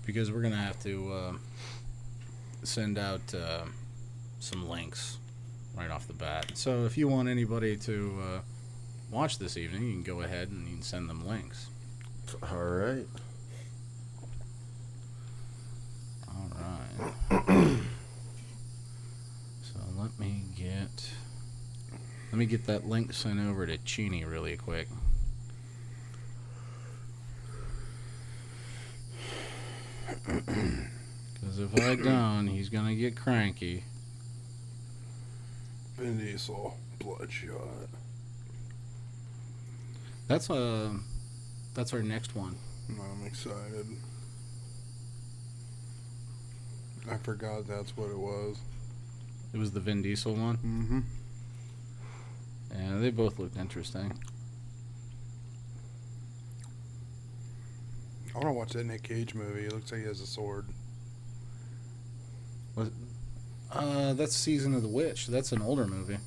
because we're going to have to send out some links right off the bat. So if you want anybody to watch this evening, you can go ahead and you can send them links. All right. All right. So let me get that link sent over to Cheney really quick. Because if I don't, he's gonna get cranky. Vin Diesel, Bloodshot. That's our next one. I'm excited. I forgot that's what it was. It was the Vin Diesel one. Mm-hmm. Yeah, they both looked interesting. I want to watch that Nick Cage movie. It looks like he has a sword. That's Season of the Witch. That's an older movie.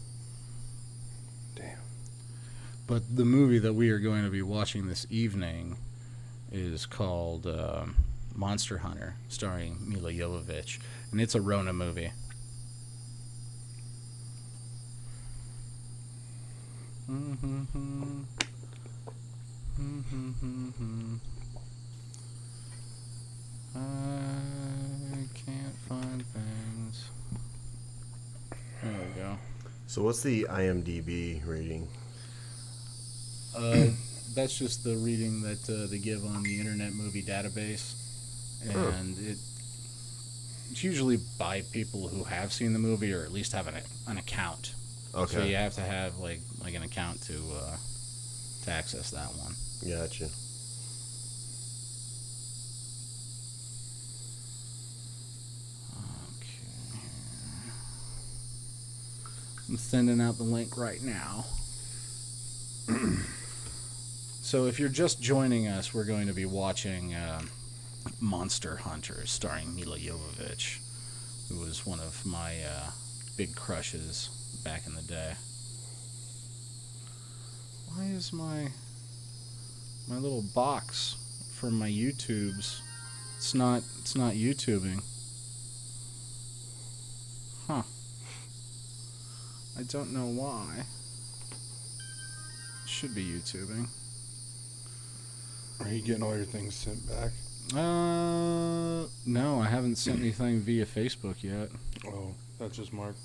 Damn. But the movie that we are going to be watching this evening is called Monster Hunter, starring Mila Jovovich, and it's a RONA movie. I can't find things. There we go. So what's the IMDb rating? That's just the reading that they give on the Internet Movie Database, and it's usually by people who have seen the movie or at least have an account. Okay. So you have to have like an account to access that one. Gotcha. Okay. I'm sending out the link right now. So if you're just joining us, we're going to be watching Monster Hunter, starring Mila Jovovich, who was one of my big crushes back in the day. Why is my little box from my YouTubes? It's not YouTubing. Huh. I don't know why. It should be YouTubing. Are you getting all your things sent back? No, I haven't sent anything via Facebook yet. Oh, that's just Mark.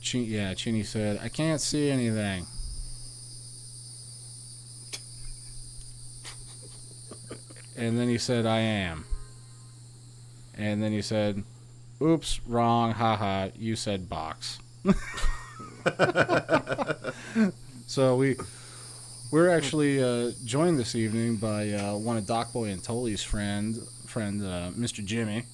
Chinny said, I can't see anything. And then he said, I am. And then he said, oops, wrong, haha, you said box. So we're actually joined this evening by one of Docboy and Tully's friend, Mr. Jimmy.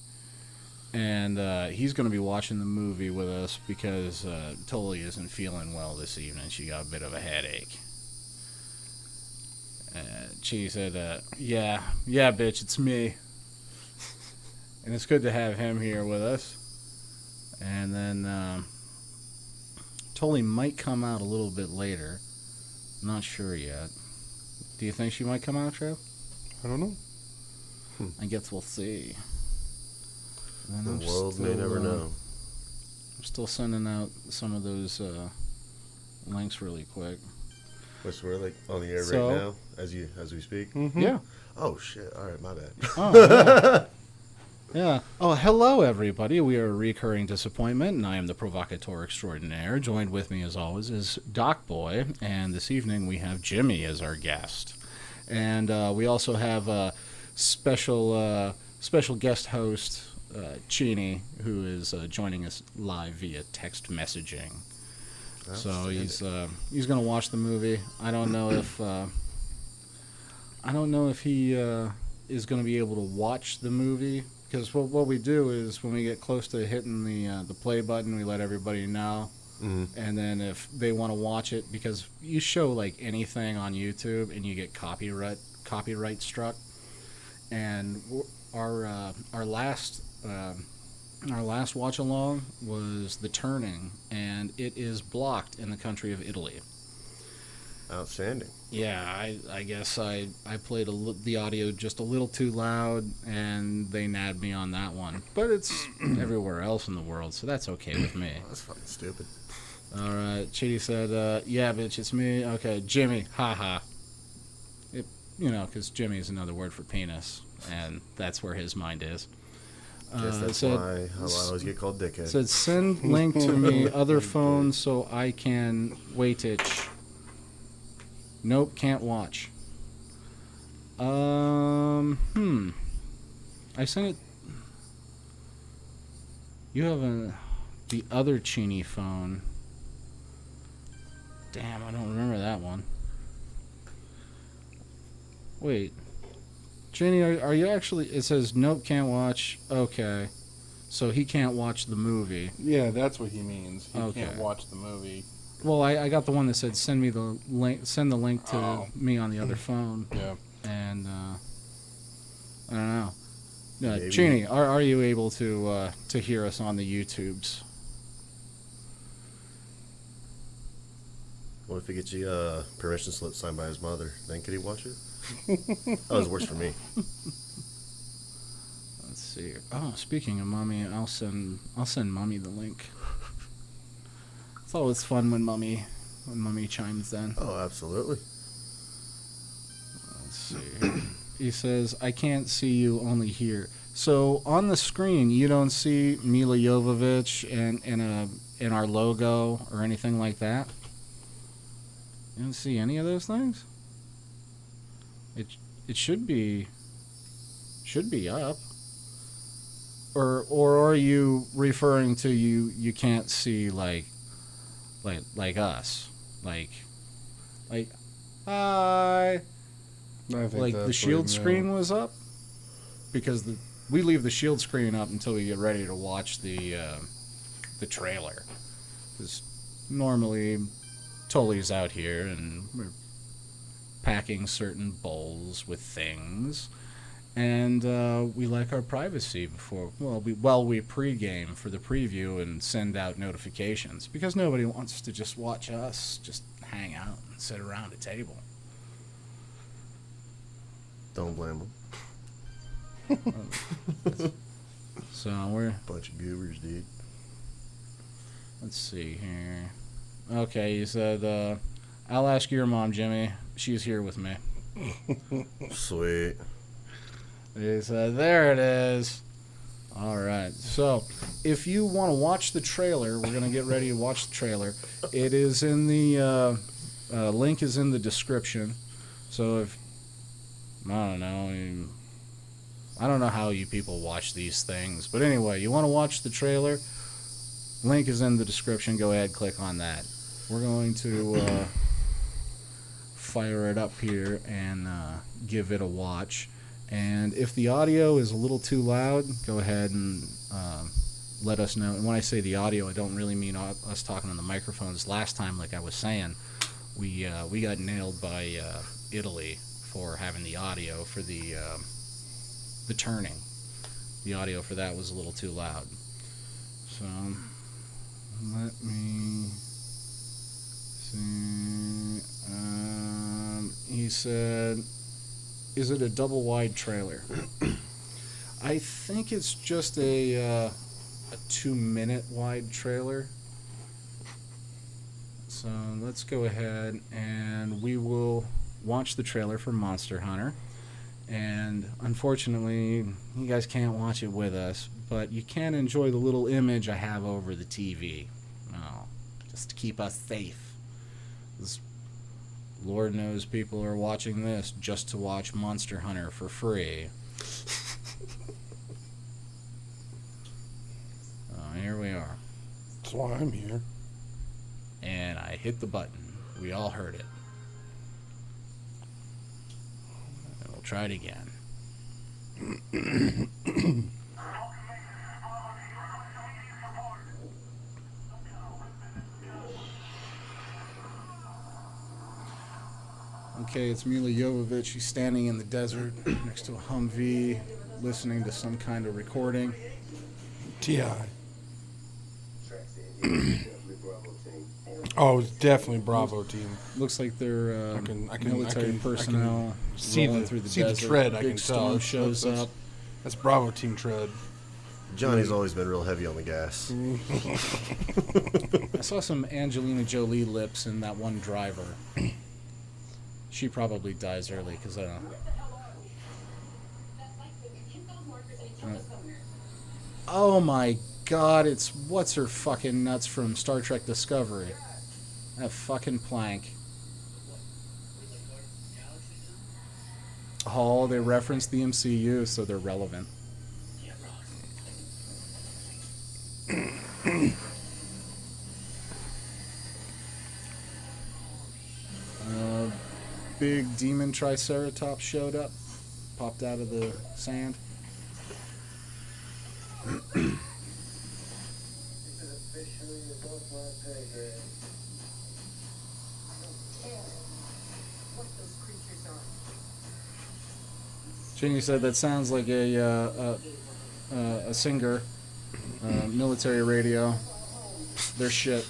And he's going to be watching the movie with us because Tully isn't feeling well this evening. She got a bit of a headache. She said, yeah, bitch, it's me. And it's good to have him here with us. And then Tully might come out a little bit later. Not sure yet. Do you think she might come out, Trev? I don't know. I guess we'll see. The world may never know. I'm still sending out some of those links really quick. Which we're like on the air So- right now as we speak. Mm-hmm. Yeah. Oh shit! All right, my bad. Oh, yeah. Yeah. Oh, hello, everybody. We are A Reoccurring Disappointment, and I am the provocateur extraordinaire. Joined with me, as always, is Doc Boy, and this evening we have Jimmy as our guest. And we also have a special guest host, Cheney, who is joining us live via text messaging. So he's going to watch the movie. I don't know if he is going to be able to watch the movie, because what we do is when we get close to hitting the play button, we let everybody know. Mm-hmm. And then if they want to watch it, because you show like anything on YouTube and you get copyright struck. And our last watch along was The Turning, and it is blocked in the country of Italy. Outstanding. Yeah, I guess I played the audio just a little too loud, and they nabbed me on that one. But it's everywhere else in the world, so that's okay with me. That's fucking stupid. All right, Chitty said, yeah, bitch, it's me. Okay, Jimmy, haha. Because Jimmy is another word for penis, and that's where his mind is. Guess that's why I always get called dickhead. Said, send link to me, other phone, so I can wait it. Nope, can't watch. I sent it. You have the other Chini phone. Damn, I don't remember that one. Wait. Chini, are you actually... It says, nope, can't watch. Okay. So he can't watch the movie. Yeah, that's what he means. He Okay. can't watch the movie. Well, I got the one that said send the link to me on the other phone. Yeah. And I don't know. Maybe. Chini, are you able to hear us on the YouTubes? What if he gets you a permission slip signed by his mother? Then could he watch it? That was worse for me. Let's see. Oh, speaking of mommy, I'll send mommy the link. It's always fun when mommy chimes in. Oh, absolutely. Let's see. He says, I can't see you, only hear. So on the screen, you don't see Mila Jovovich in our logo or anything like that? You don't see any of those things? It should be up. Or are you referring to you can't see like us? Like hi. I think Like that's the shield what he screen meant. was up? Because we leave the shield screen up until we get ready to watch the trailer. Because normally Tully's out here and we're packing certain bowls with things, and we like our privacy before. Well, we pregame for the preview and send out notifications because nobody wants to just watch us just hang out and sit around a table. Don't blame him. So we're Bunch of goobers, dude. let's see here. Okay, you said I'll ask your mom, Jimmy. She's here with me. Sweet. He said, there it is. All right. So, if you want to watch the trailer, we're going to get ready to watch the trailer. It is in the link is in the description. So if I don't know how you people watch these things, but anyway, you want to watch the trailer? Link is in the description. Go ahead, click on that. We're going to fire it up here and give it a watch. And if the audio is a little too loud, go ahead and let us know. And when I say the audio, I don't really mean us talking on the microphones. Last time, like I was saying, we got nailed by Italy for having the audio for the turning. The audio for that was a little too loud. So let me see. He said, is it a double wide trailer? I think it's just a 2-minute wide trailer. So let's go ahead and we will watch the trailer for Monster Hunter. And unfortunately, you guys can't watch it with us, but you can enjoy the little image I have over the TV. Oh, just to keep us safe. 'Cause Lord knows people are watching this just to watch Monster Hunter for free. Here we are. That's why I'm here. And I hit the button. We all heard it. And we'll try it again. Okay, it's Mila Jovovich. She's standing in the desert next to a Humvee, listening to some kind of recording. T.I. Oh, it's definitely Bravo team. Looks like they're military I personnel see rolling the through the see the desert. tread. I Big can storm tell. shows up. That's Bravo team tread. Johnny's always been real heavy on the gas. I saw some Angelina Jolie lips in that one driver. She probably dies early because I don't know. Oh my god, it's what's her fucking nuts from Star Trek Discovery. That fucking plank. Oh, they reference the MCU, so they're relevant. Big demon triceratops showed up, popped out of the sand. Ginny said that sounds like a singer, military radio. They're shit.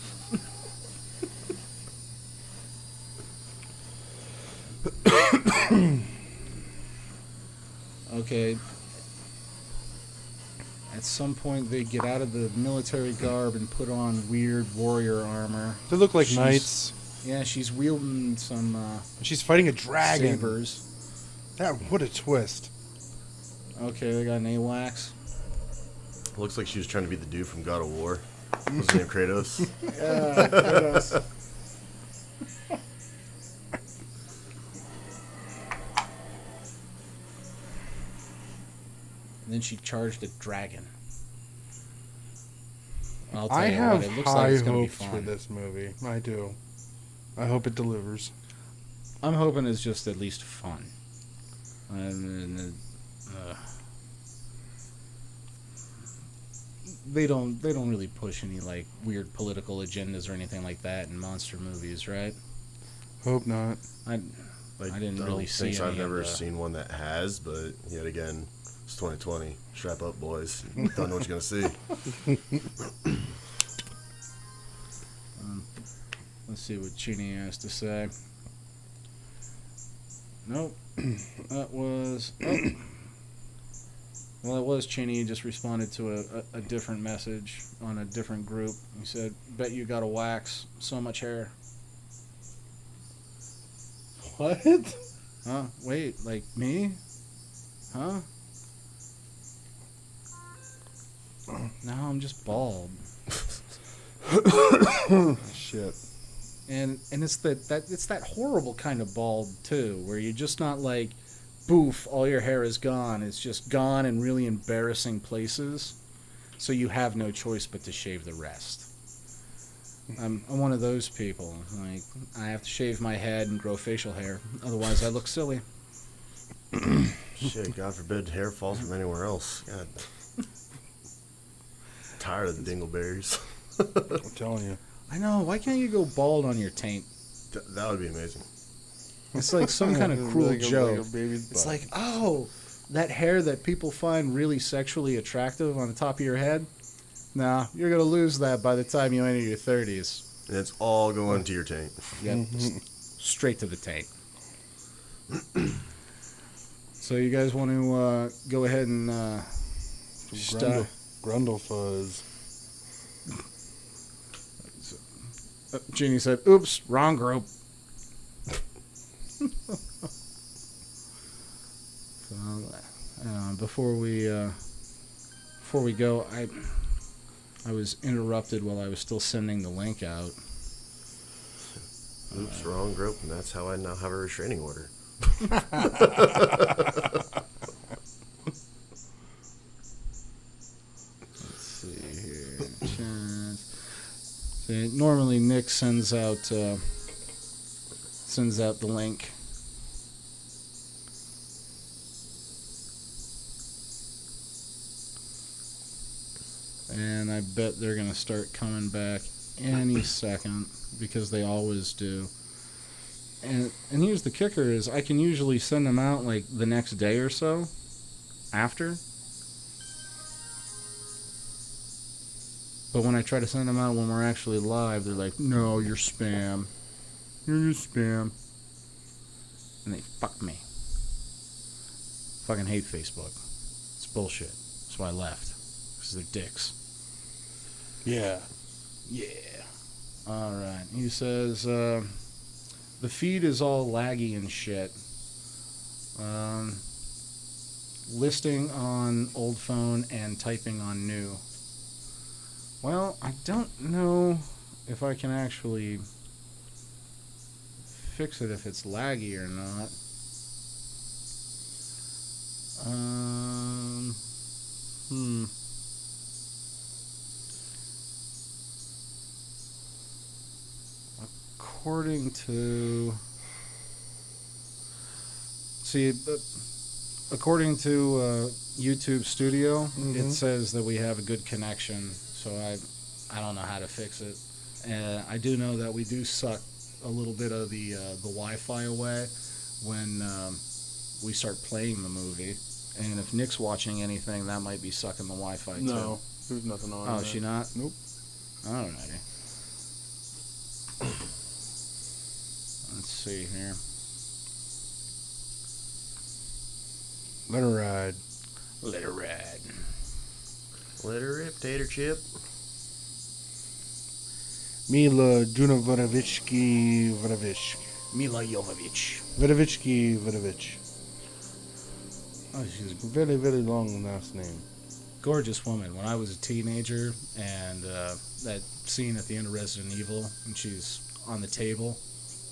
Okay. At some point, they get out of the military garb and put on weird warrior armor. They look like knights. Yeah, she's wielding some She's fighting a dragon. sabers. What a twist. Okay, they got an AWACS. Looks like she was trying to be the dude from God of War. What's his name, Kratos? Yeah, Kratos. And then she charged a dragon. I'll tell I you have what, it looks high like it's gonna be hopes for fun. this movie. I do. I hope it delivers. I'm hoping it's just at least fun. They don't really push any like weird political agendas or anything like that in monster movies, right? Hope not. I didn't really see think any I've never of the- seen one that has, but yet again, it's 2020. Strap up, boys. Don't know what you're gonna see. Let's see what Chinny has to say. Nope. That was... Oh. Well, it was Chinny. He just responded to a different message on a different group. He said, bet you got a wax. So much hair. What? Huh? Wait, like me? Huh? No, I'm just bald. Shit. And it's that horrible kind of bald too, where you're just not like, boof, all your hair is gone. It's just gone in really embarrassing places, so you have no choice but to shave the rest. I'm one of those people. Like, I have to shave my head and grow facial hair, otherwise I look silly. Shit, God forbid hair falls from anywhere else. God. Tired of the dingleberries. I'm telling you. I know. Why can't you go bald on your taint? That would be amazing. It's like some kind of cruel Like a joke. baby's It's butt. like, oh, that hair that people find really sexually attractive on the top of your head? Nah, you're going to lose that by the time you enter your 30s. And it's all going to your taint. Yep. Straight to the taint. So you guys want to go ahead and start? Grundle fuzz. Jeannie said, oops, wrong group. So, before we go, I was interrupted while I was still sending the link out. Oops, wrong group, and that's how I now have a restraining order. Let's see here. Chat. See, normally Nick sends out the link. And I bet they're going to start coming back any second, because they always do. And here's the kicker is I can usually send them out like the next day or so after. But when I try to send them out when we're actually live, they're like, no, you're spam. You're just spam. And they fuck me. Fucking hate Facebook. It's bullshit. That's why I left. Because they're dicks. Yeah. Yeah. Alright. He says, the feed is all laggy and shit. Listing on old phone and typing on new. Well, I don't know if I can actually fix it if it's laggy or not. According to... According to YouTube Studio, it says that we have a good connection, so I don't know how to fix it. I do know that we do suck a little bit of the Wi-Fi away when we start playing the movie. And if Nick's watching anything, that might be sucking the Wi-Fi too. No, there's nothing on. Oh, is she not? Nope. Alrighty. Let's see here. Let her ride. Let her ride. Let her rip, tater chip. Mila Dunavanovichki Vanovich. Mila Jovovich. Vadovichki Vadovich. Oh, she's a Very, very long last name. gorgeous woman. When I was a teenager, and that scene at the end of Resident Evil, when she's on the table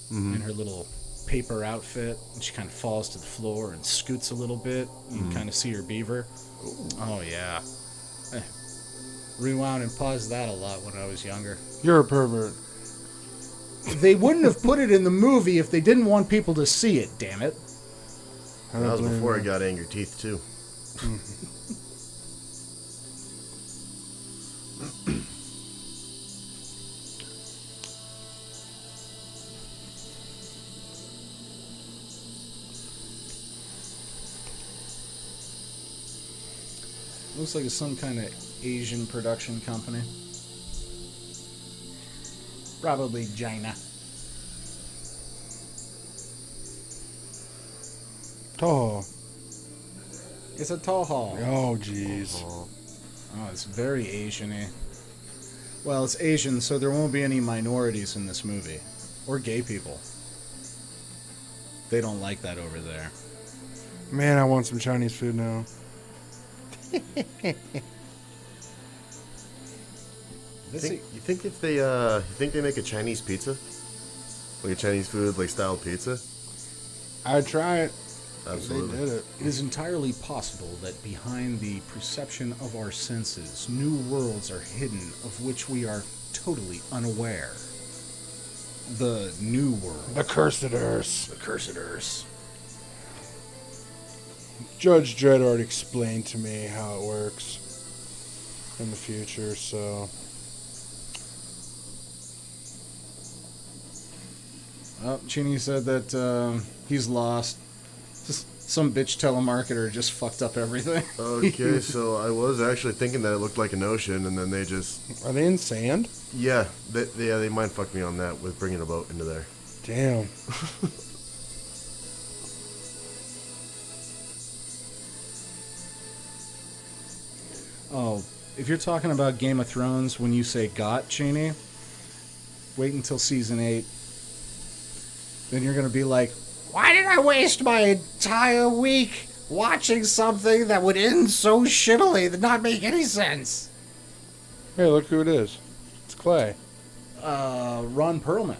in her little paper outfit, and she kind of falls to the floor and scoots a little bit. You can kind of see her beaver. Oh, yeah. Rewound and paused that a lot when I was younger. You're a pervert. They wouldn't have put it in the movie if they didn't want people to see it, damn it. That was before I got angry teeth, too. Looks like it's some kind of Asian production company. Probably China. Toho. It's a Toho. Oh, jeez. Oh. Oh, it's very Asian-y. Well, it's Asian, so there won't be any minorities in this movie. Or gay people. They don't like that over there. Man, I want some Chinese food now. You think if they you think they make a Chinese pizza, like a Chinese food like style pizza? I'd try it. Absolutely. They did it. It is entirely possible that behind the perception of our senses, new worlds are hidden of which we are totally unaware. The new world. The cursed Earth. The cursed Earth. Judge Dredd already explained to me how it works in the future, so... Oh, Chinny said that he's lost. Just some bitch telemarketer just fucked up everything. Okay, so I was actually thinking that it looked like an ocean, and then they just... Are they in sand? Yeah, they mind fucked me on that with bringing a boat into there. Damn. Oh, if you're talking about Game of Thrones when you say got, Cheney, wait until season 8. Then you're going to be like, why did I waste my entire week watching something that would end so shittily that not make any sense? Hey, look who it is. It's Clay. Ron Perlman.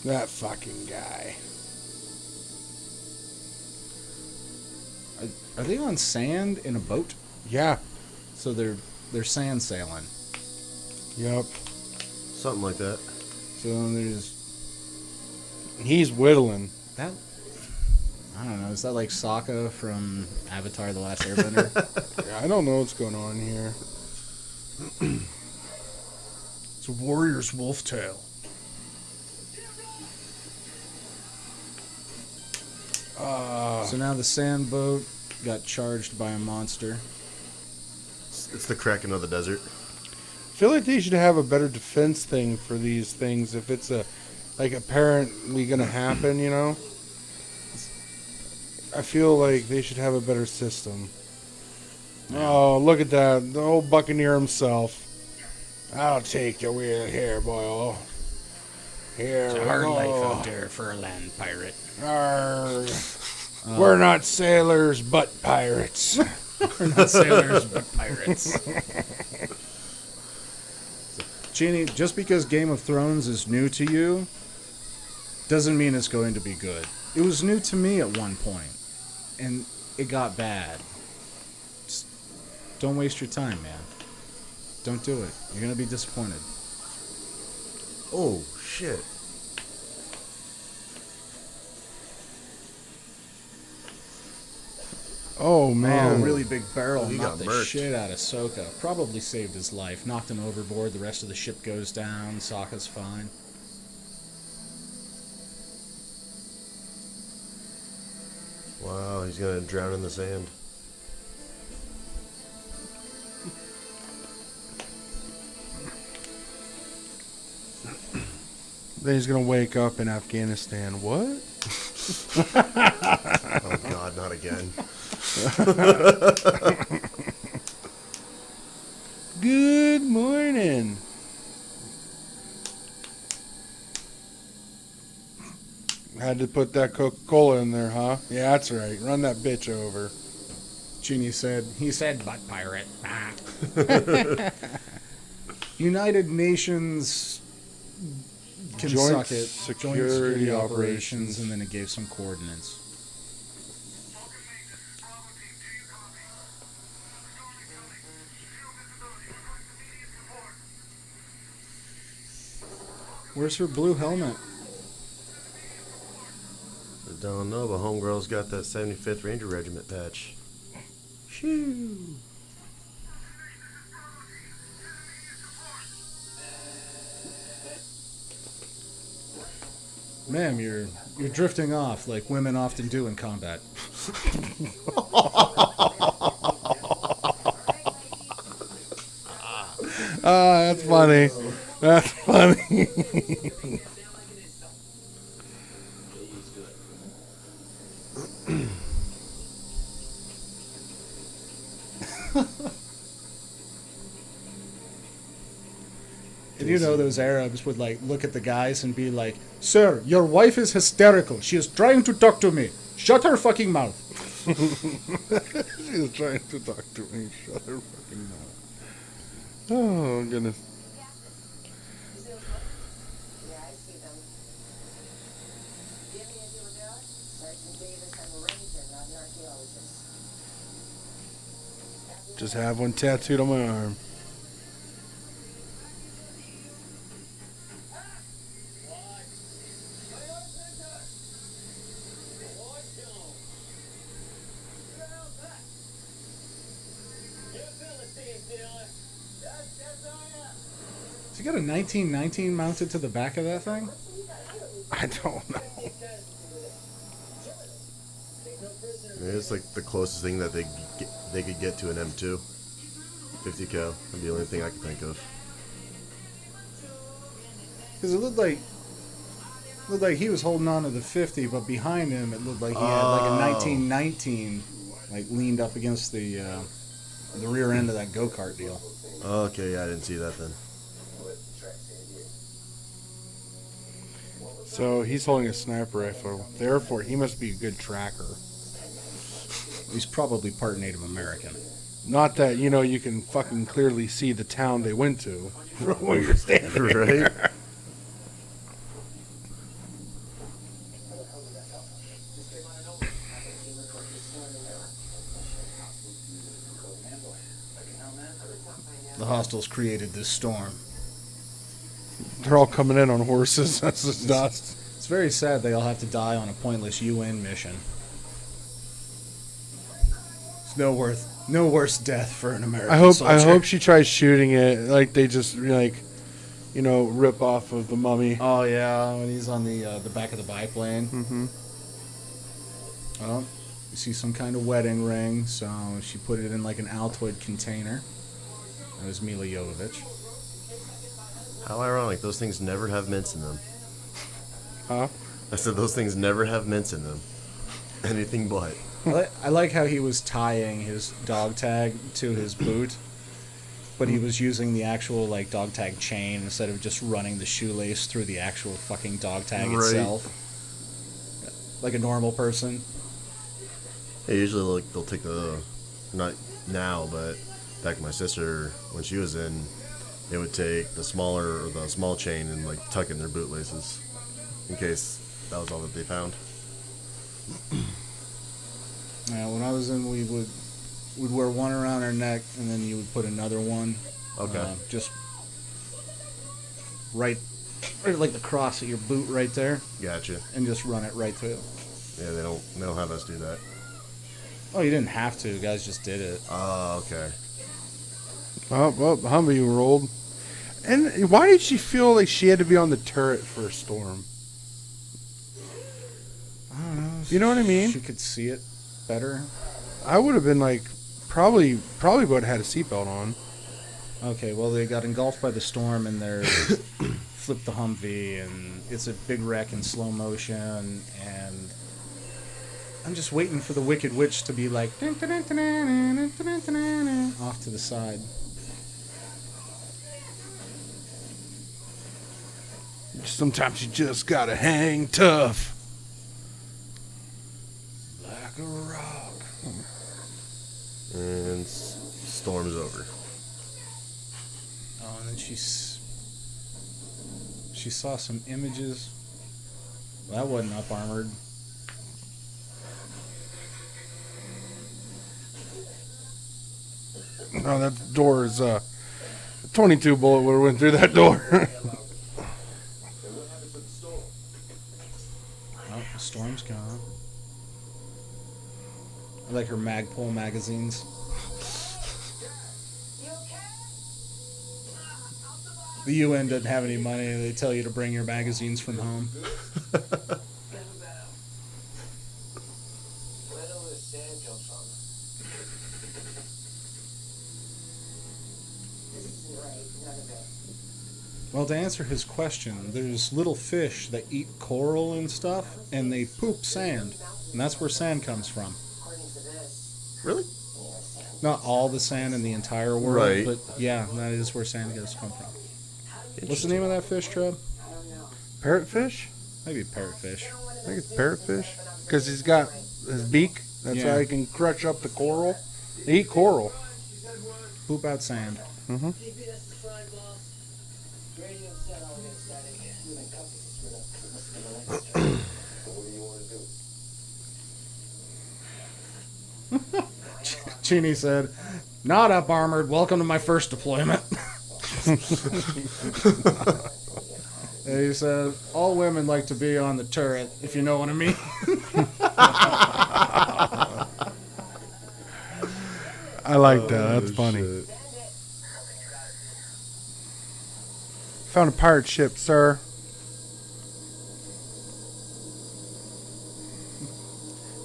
That fucking guy. Are they on sand in a boat? Yeah. So they're sand sailing. Yep. Something like that. So there's He's whittling. that. I don't know. Is that like Sokka from Avatar: The Last Airbender? Yeah, I don't know what's going on here. It's a warrior's wolf tail. So now the sand boat got charged by a monster. It's the cracking of the desert. I feel like they should have a better defense thing for these things if it's apparently going to happen, you know? I feel like they should have a better system. Oh, look at that. The old Buccaneer himself. I'll take the wheel here, boy. Here It's we a hard go. life out there for a land pirate. Arr. We're not sailors, but pirates. We're not sailors, but pirates. Jeannie, just because Game of Thrones is new to you doesn't mean it's going to be good. It was new to me at one point, and it got bad. Just don't waste your time, man. Don't do it. You're going to be disappointed. Oh, shit. Oh, man. Oh, really big barrel He knocked got the murked. shit out of Sokka. Probably saved his life. Knocked him overboard. The rest of the ship goes down. Sokka's fine. Wow, he's gonna drown in the sand. Then he's going to wake up in Afghanistan. What? Oh God, not again. Good morning. Had to put that Coca-Cola in there, huh? Yeah, that's right. Run that bitch over. Genie said, butt pirate. Ah. United Nations can Joint suck it. Joint Security Security Operations. Operations, and then it gave some coordinates. Where's her blue helmet? I don't know, but homegirl's got that 75th Ranger Regiment patch. Shoo. Ma'am, you're drifting off like women often do in combat. Ah, that's funny. That's funny. And you know those Arabs would like look at the guys and be like, "Sir, your wife is hysterical. She is trying to talk to me. Shut her fucking mouth." She's trying to talk to me. Shut her fucking mouth. Oh, goodness. Just have one tattooed on my arm. Has he got a 1919 mounted to the back of that thing? I don't know. Yeah, it's like the closest thing that they could get to an M2. 50 cal. That's the only thing I can think of. Because it looked like he was holding on to the 50, but behind him it looked like he had like a 1919, like leaned up against the rear end of that go-kart deal. Okay, yeah, I didn't see that then. So he's holding a sniper rifle. Therefore, he must be a good tracker. He's probably part Native American. Not that, you can fucking clearly see the town they went to from where you're standing. Right? The hostiles created this storm. They're all coming in on horses. That's just dust. It's very sad they all have to die on a pointless UN mission. It's no worse death for an American soldier. I hope she tries shooting it like they just rip off of the mummy. Oh yeah, when he's on the back of the biplane. Mm-hmm. Oh, you see some kind of wedding ring, so she put it in like an Altoid container. That was Mila Jovovich. How ironic. Those things never have mints in them. Huh? I said those things never have mints in them. Anything but. I like how he was tying his dog tag to his boot, but he was using the actual like dog tag chain instead of just running the shoelace through the actual fucking dog tag itself, like a normal person. Yeah, usually like they'll take the, not now, but back to my sister when she was in, they would take the small chain and like tuck in their bootlaces, in case that was all that they found. Yeah, when I was in, we'd wear one around our neck, and then you would put another one. Okay. Just right like the cross of your boot right there, Gotcha. and just run it right through. Yeah, they don't have us do that. Oh, you didn't have to. Guys just did it. Oh, okay. Oh, well, Humvee rolled. And why did she feel like she had to be on the turret for a storm? I don't know. You know what I mean? She could see it better. I would have been like, probably would have had a seatbelt on. Okay, well, they got engulfed by the storm, and they're flipped the Humvee, and it's a big wreck in slow motion, and I'm just waiting for the Wicked Witch to be like, off to the side. Sometimes you just gotta hang tough. Like a rock. And storm's over. Oh, and then she saw some images. Well, that wasn't up armored. Oh, that door is, 22 bullet would have went through that door. Oh, the storm's gone. I like her Magpul magazines. The UN doesn't have any money. They tell you to bring your magazines from home. Well, to answer his question, there's little fish that eat coral and stuff, and they poop sand. And that's where sand comes from. Really? Not all the sand in the entire world, Right. but yeah, that is where sand does come from. What's the name of that fish, Trev? Parrotfish? Maybe parrotfish. I think it's parrotfish. Because he's got his beak. That's Yeah. how he can crush up the coral. They eat coral. Poop out sand. Mm-hmm. Cheney said, "Not up armored. Welcome to my first deployment." And he said, "All women like to be on the turret, if you know what I mean." I like that. That's funny. Shit. Found a pirate ship, sir.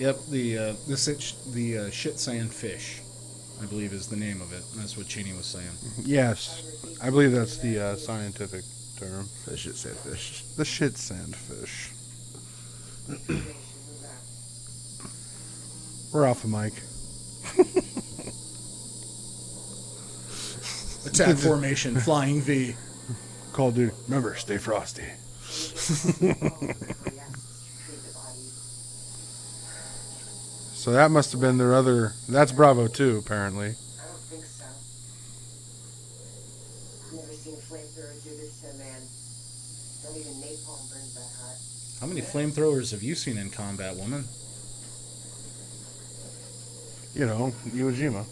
Yep, the shit sand fish, I believe, is the name of it. That's what Cheney was saying. Yes. I believe that's the scientific term. That shit said fish. The shit sand fish. We're off the mic. Attack formation, flying V. Call of Duty. Remember, stay frosty. So that must have been their other... That's Bravo 2, apparently. I don't think so. I've never seen a flamethrower do this to a man. Not even napalm burns that hot. How many flamethrowers have you seen in combat, woman? You know, Iwo Jima.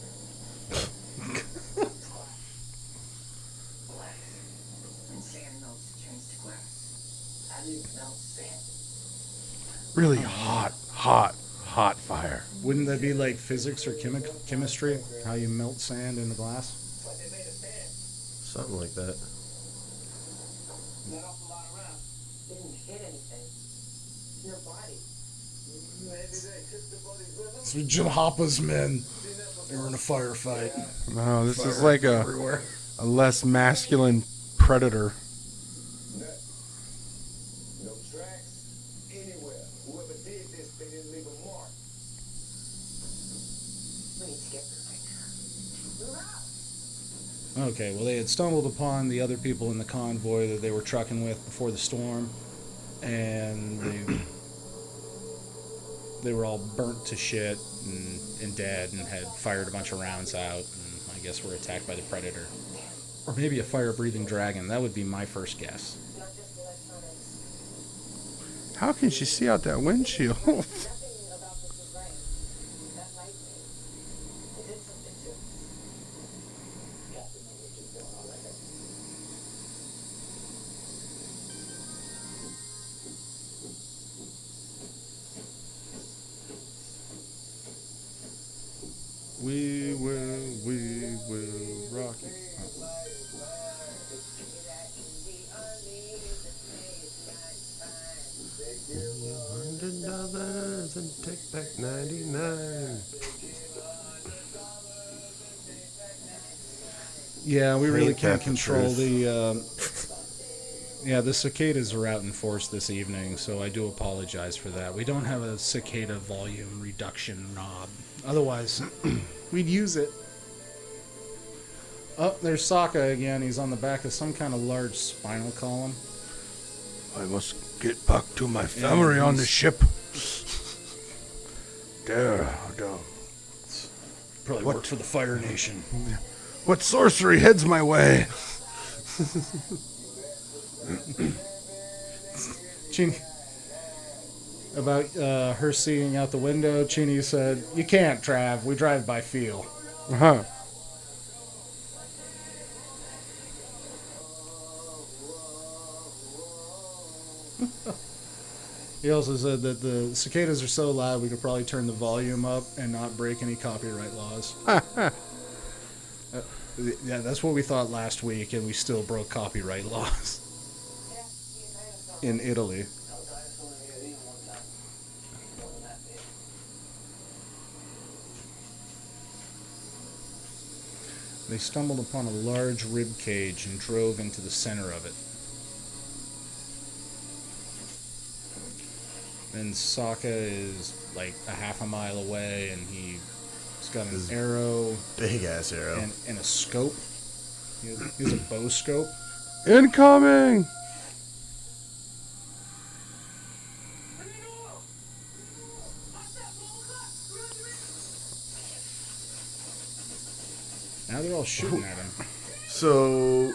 When sand melts, it turns to glass. How do you melt sand? Really hot fire. Wouldn't that be like physics or chemistry? How you melt sand into glass? But they made a sand. Something like that. Not awful lot around. Didn't hit anything. It's in her body. It's Jim Hoppa's men. They were in a firefight. No, this is Fire like everywhere. a less masculine predator. No tracks anywhere. Whoever did this, they didn't leave a mark. We need to get moving. Move out. Okay, well, they had stumbled upon the other people in the convoy that they were trucking with before the storm, and they were all burnt to shit and dead and had fired a bunch of rounds out, and I guess were attacked by the predator. Or maybe a fire-breathing dragon. That would be my first guess. Not just electronics. How can she see out that windshield? Nothing about this was right. That lightning. It did something to us. Captain, we just don't know that. We will rock it. $100 and take back 99. Yeah, we really Ain't can't that the control truth? the cicadas are out in force this evening, so I do apologize for that. We don't have a cicada volume reduction knob. Otherwise, we'd use it. Oh, there's Sokka again. He's on the back of some kind of large spinal column. I must get back to my family on the ship. There. Probably worked for the Fire Nation. What sorcery heads my way? Chini, about her seeing out the window, Chini said, "You can't, Trav. We drive by feel." Uh-huh. He also said that the cicadas are so loud we could probably turn the volume up and not break any copyright laws. Yeah, that's what we thought last week, and we still broke copyright laws in Italy. They stumbled upon a large rib cage and drove into the center of it. And Sokka is like a half a mile away, and he's got an arrow Big ass arrow. and a scope. He has a bow scope. Incoming! Now they're all shooting at him. So,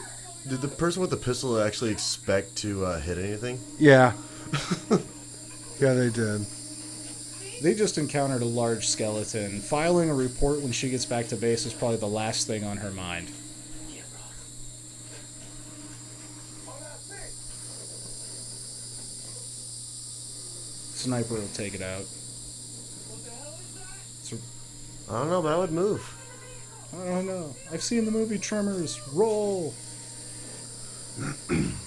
did the person with the pistol actually expect to hit anything? Yeah. Yeah, they did. They just encountered a large skeleton. Filing a report when she gets back to base is probably the last thing on her mind. Sniper will take it out. I don't know, but I would move. I don't know. I've seen the movie Tremors. Roll!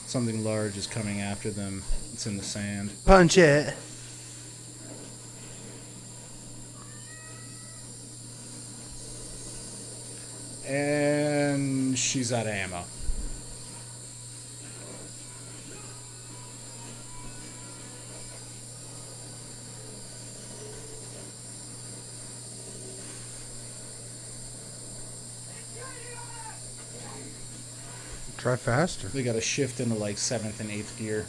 Something large is coming after them. It's in the sand. Punch it. And she's out of ammo. Try faster. They got to shift into like 7th and 8th gear.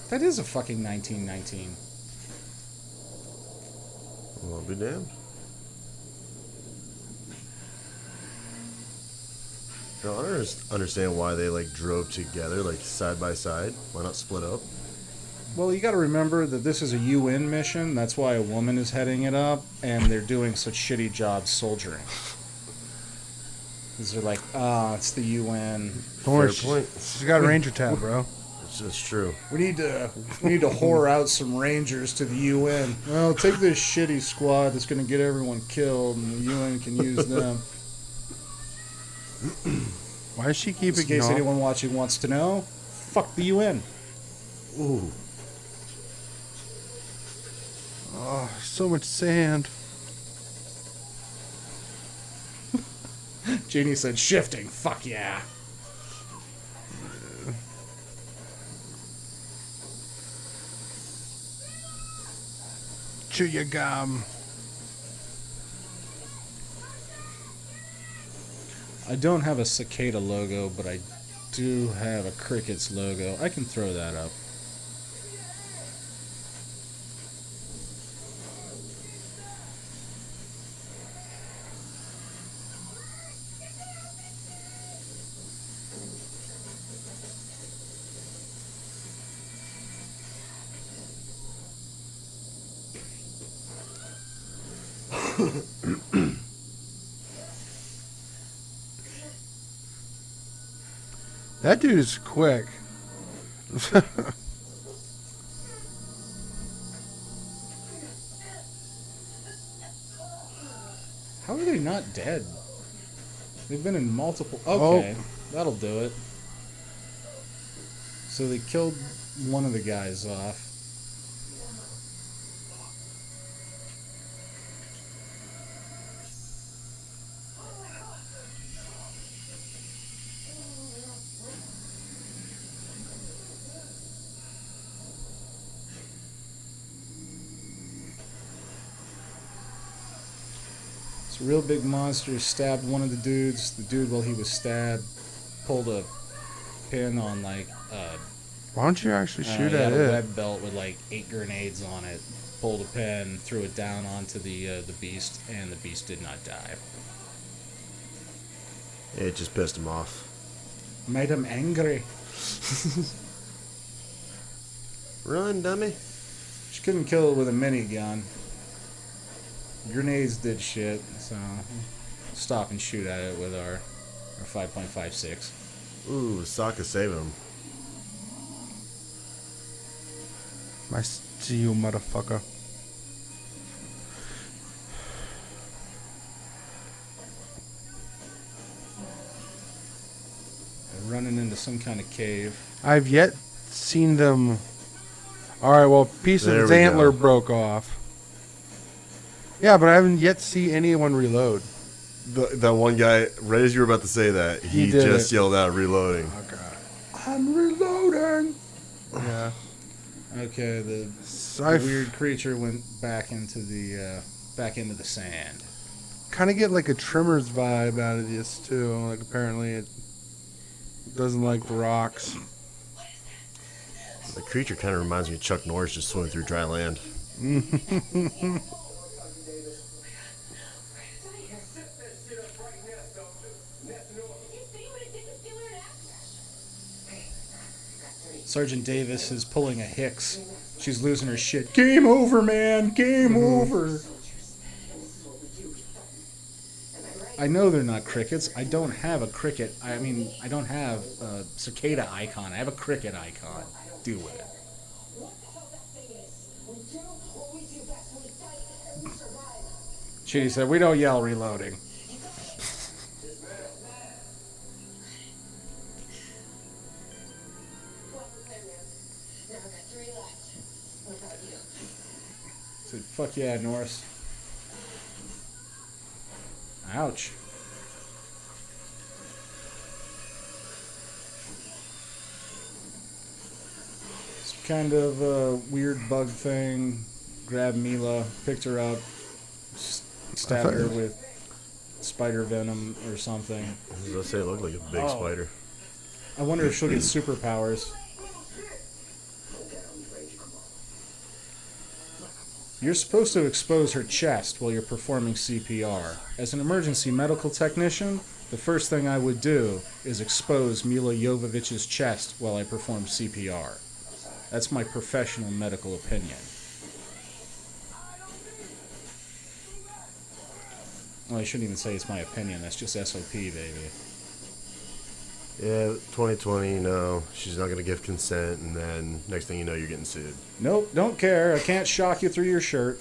That is a fucking 1919. Well, I'll be damned. I don't understand why they like drove together, like side by side. Why not split up? Well, you got to remember that this is a UN mission. That's why a woman is heading it up, and they're doing such shitty jobs soldiering. Because they're like, it's the UN. Don't worry, Fair point. she's got a ranger tab, bro. It's true. We need to whore out some rangers to the UN. Well, take this shitty squad that's going to get everyone killed, and the UN can use them. Why does she keep Just in case ignoring? anyone watching wants to know, fuck the UN. Ooh. Oh, so much sand. Jeannie said shifting. Fuck yeah. Chew your gum. I don't have a cicada logo, but I do have a crickets logo. I can throw that up. That dude is quick. How are they not dead? They've been in multiple... Okay, that'll do it. So they killed one of the guys off. This real big monster stabbed one of the dudes. The dude, while he was stabbed, pulled a pin on like Why don't you actually shoot he at had a it? web belt with like 8 grenades on it. Pulled a pin, threw it down onto the beast, and the beast did not die. It just pissed him off. Made him angry. Run, dummy. She couldn't kill it with a minigun. Grenades did shit, so stop and shoot at it with our 5.56. Ooh, Sokka saved him. I see you, motherfucker. They're running into some kind of cave. I've yet seen them. All right, well, a piece of There his we antler go. broke off. Yeah, but I haven't yet seen anyone reload. That one guy, right as you were about to say that, he did just it. yelled out reloading. Oh god, I'm reloading. Yeah, Okay, the weird creature went back into the sand. kind of get like a Tremors vibe out of this too. Like apparently it doesn't like the rocks. The creature kind of reminds me of Chuck Norris just swimming through dry land. Sergeant Davis is pulling a Hicks. She's losing her shit. Game over, man. Game over. I know they're not crickets. I don't have a cricket. I mean, I don't have a cicada icon. I have a cricket icon. Deal with it. She said, we don't yell reloading. Said, fuck yeah, Norris. Ouch. It's kind of a weird bug thing. Grabbed Mila, picked her up, stabbed her with spider venom or something. I was going to say it looked like a big spider. I wonder if she'll get superpowers. You're supposed to expose her chest while you're performing CPR. As an emergency medical technician, the first thing I would do is expose Mila Jovovich's chest while I perform CPR. That's my professional medical opinion. Well, I shouldn't even say it's my opinion. That's just SOP, baby. Yeah, 2020, no, she's not going to give consent, and then next thing you know, you're getting sued. Nope, don't care. I can't shock you through your shirt.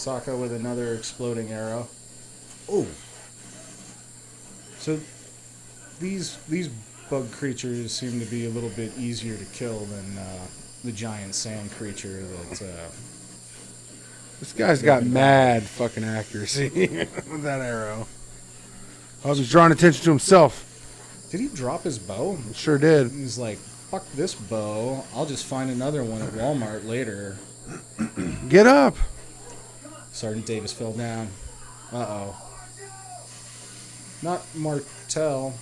Sokka with another exploding arrow. Oh, So these bug creatures seem to be a little bit easier to kill than the giant sand creature that. This guy's got mad fucking accuracy with that arrow. Oh, he's drawing attention to himself. Did he drop his bow? Sure did. He's like, fuck this bow. I'll just find another one at Walmart later. Get up. Sergeant Davis fell down. Uh-oh. Not Martell.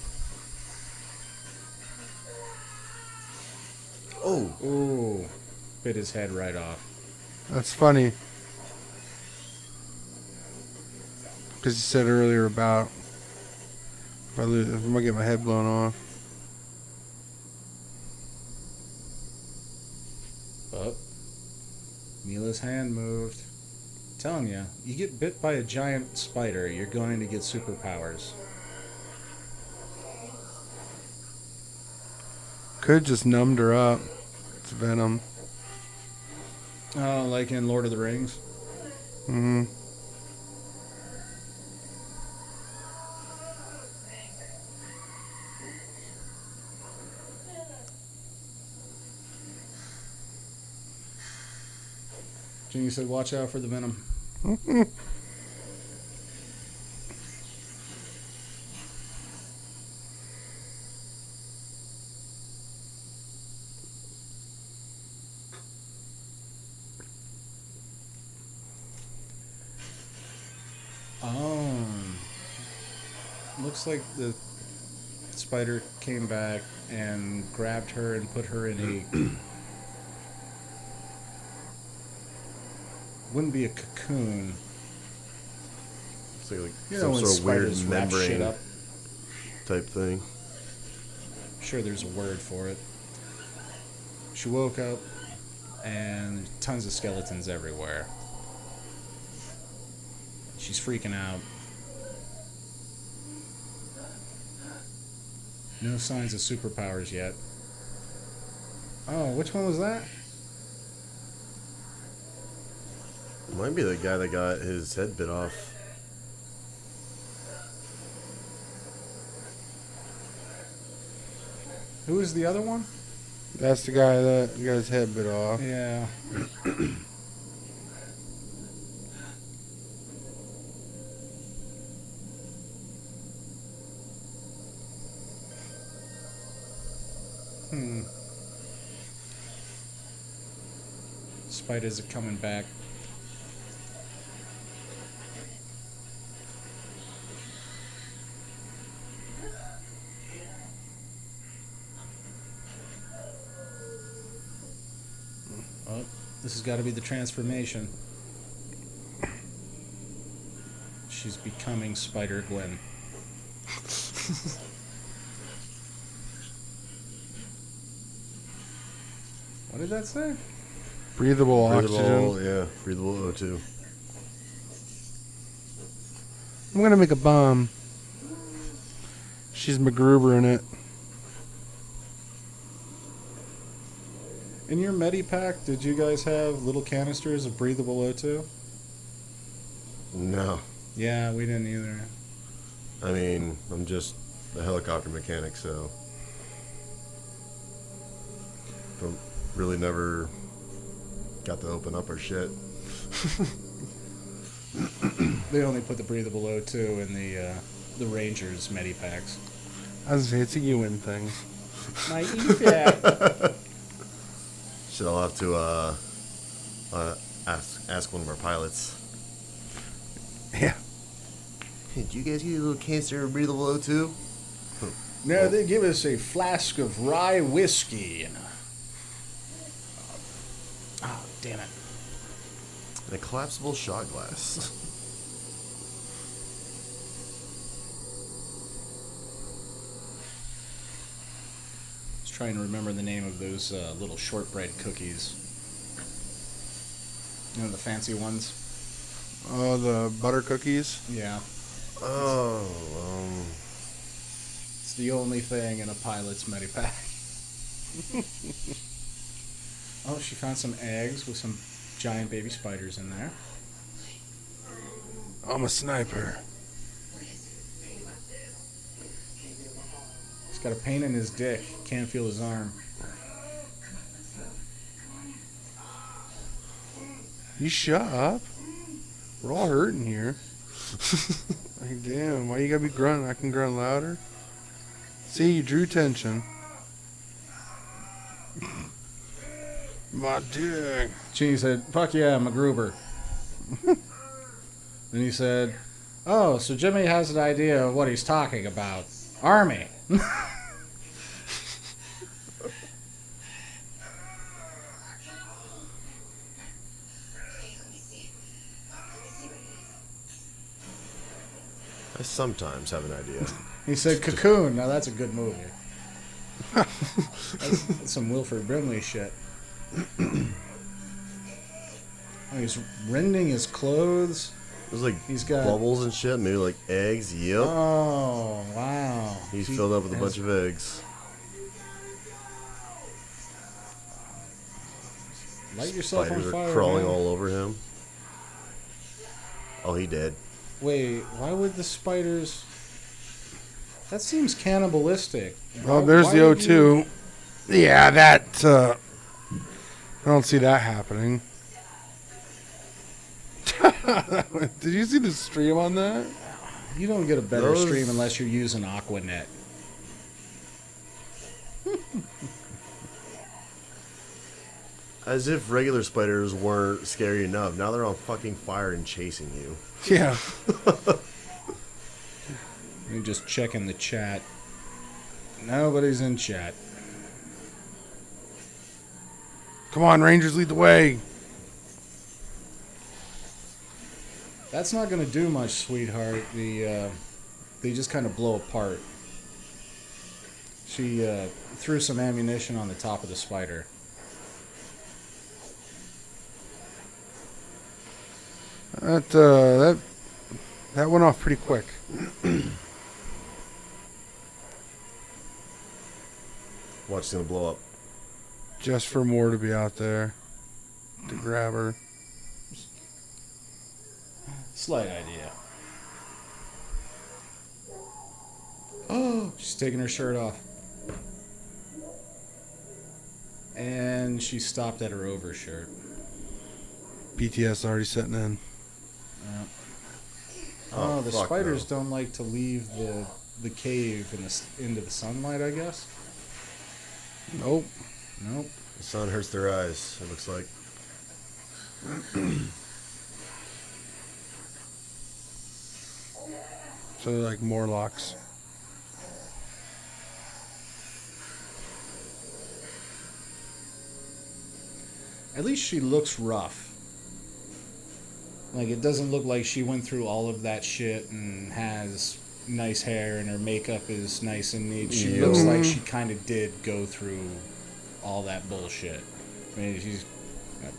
oh, Ooh. Bit his head right off. That's funny. Because you said earlier about if I lose, if I'm gonna get my head blown off. But Mila's hand moved. Telling you, you get bit by a giant spider, you're going to get superpowers. Could just numbed her up. It's venom. Oh, like in Lord of the Rings. Mm-hmm. Jimmy said, watch out for the venom. Looks like the spider came back and grabbed her and put her in a... wouldn't be a cocoon. it's like You know some when sort of weird spiders wrap shit membrane up? type thing. I'm sure there's a word for it. She woke up and tons of skeletons everywhere. She's freaking out. No signs of superpowers yet. Oh, which one was that? Might be the guy that got his head bit off. Who was the other one? That's the guy that got his head bit off. Yeah. Spiders are coming back. Oh, this has got to be the transformation. She's becoming Spider Gwen. What did that say? Breathable Breathable, oxygen. yeah, breathable O2. I'm gonna make a bomb. She's MacGruber in it. In your Medipack, did you guys have little canisters of breathable O2? No, Yeah, we didn't either. I mean, I'm just a helicopter mechanic, so don't really never got to open up our shit. They only put the breathable O2 in the Rangers Medipacks. I was gonna say it's a UN thing. My EFAC. Shit, I'll have to ask one of our pilots. Yeah. Hey, did you guys get a little canister of breathable O2? No, they give us a flask of rye whiskey. And oh, damn it. And a collapsible shot glass. I was trying to remember the name of those little shortbread cookies. You know, the fancy ones? Oh, the butter cookies. Yeah. Oh, It's the only thing in a pilot's Medipack. Oh, she found some eggs with some giant baby spiders in there. I'm a sniper. He's got a pain in his dick. Can't feel his arm. You shut up. We're all hurting here. Like, damn, why you gotta be grunting? I can grunt louder. See, you drew tension. My dick. Gene said, fuck yeah, MacGruber. Then he said, oh, so Jimmy has an idea of what he's talking about. Army. I sometimes have an idea. He said, Cocoon. Now that's a good movie. That's some Wilford Brimley shit. Oh, he's rending his clothes. There's like He's got bubbles and shit, maybe like eggs. Yep. Oh, wow. He's He filled up with a has- bunch of eggs. Light yourself Spiders on fire. are crawling man. all over him. Oh, he dead. Wait, why would the spiders... That seems cannibalistic. Oh, Why- there's why the would O2. Yeah, that, I don't see that happening. Did you see the stream on that? You don't get a better Those- stream unless you're using Aquanet. As if regular spiders weren't scary enough. Now they're on fucking fire and chasing you. Yeah. Let me just check in the chat. Nobody's in chat. Come on, Rangers, lead the way. That's not going to do much, sweetheart. They just kind of blow apart. She threw some ammunition on the top of the spider. That went off pretty quick. Watch it's gonna blow up. Just for more to be out there to grab her. Slight idea. Oh, she's taking her shirt off. And she stopped at her overshirt. BTS already setting in. Oh, the fuck spiders no. don't like to leave the cave into the sunlight, I guess. Nope. Nope. The sun hurts their eyes, it looks like. So they're like Morlocks. At least she looks rough. Like, it doesn't look like she went through all of that shit and has nice hair and her makeup is nice and neat. She Yeah. looks like she kind of did go through all that bullshit. I mean, she's got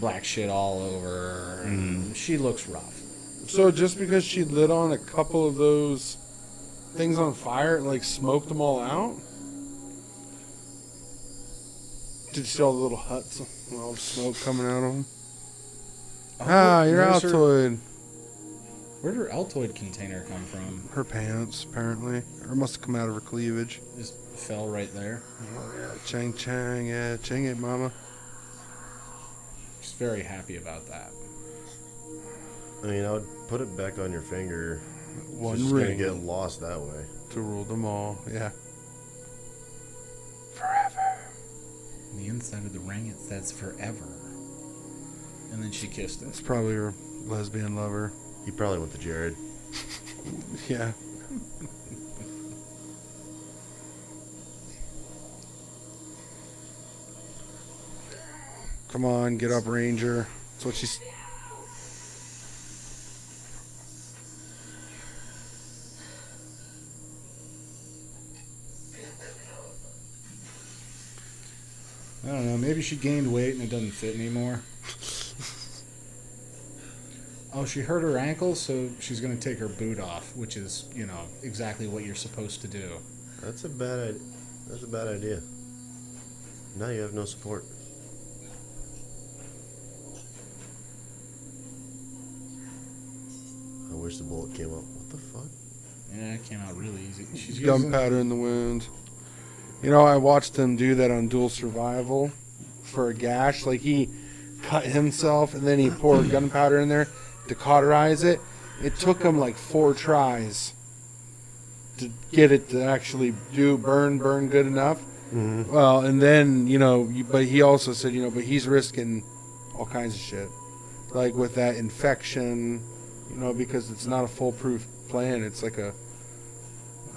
black shit all over her, and she looks rough. So just because she lit on a couple of those things on fire, it like smoked them all out? Did you see all the little huts and all the smoke coming out of them? Your Where's her- Altoid. Where'd her Altoid container come from? Her pants, apparently. Or must have come out of her cleavage. Just fell right there. Oh, yeah. Chang Chang. Yeah, ching it, mama. She's very happy about that. I mean, I would put it back on your finger. One It's just gonna ring get lost that way. to rule them all. Yeah. On the inside of the ring, it says forever. And then she kissed it. It's probably her lesbian lover. He probably went to Jared. Yeah. Come on, get up, Ranger. That's what she's. I don't know. Maybe she gained weight and it doesn't fit anymore. Oh, she hurt her ankle, so she's going to take her boot off, which is, exactly what you're supposed to do. That's a bad idea. Now you have no support. wish the bullet came up. What the fuck? Yeah, it came out really easy. She's using... Gunpowder in the wound. You know, I watched him do that on Dual Survival for a gash. Like, he cut himself, and then he poured gunpowder in there to cauterize it. It took him like 4 tries to get it to actually burn good enough. Mm-hmm. Well, and then, you know, but he also said, you know, but he's risking all kinds of shit. Like with that infection, you know, because it's not a foolproof plan. It's like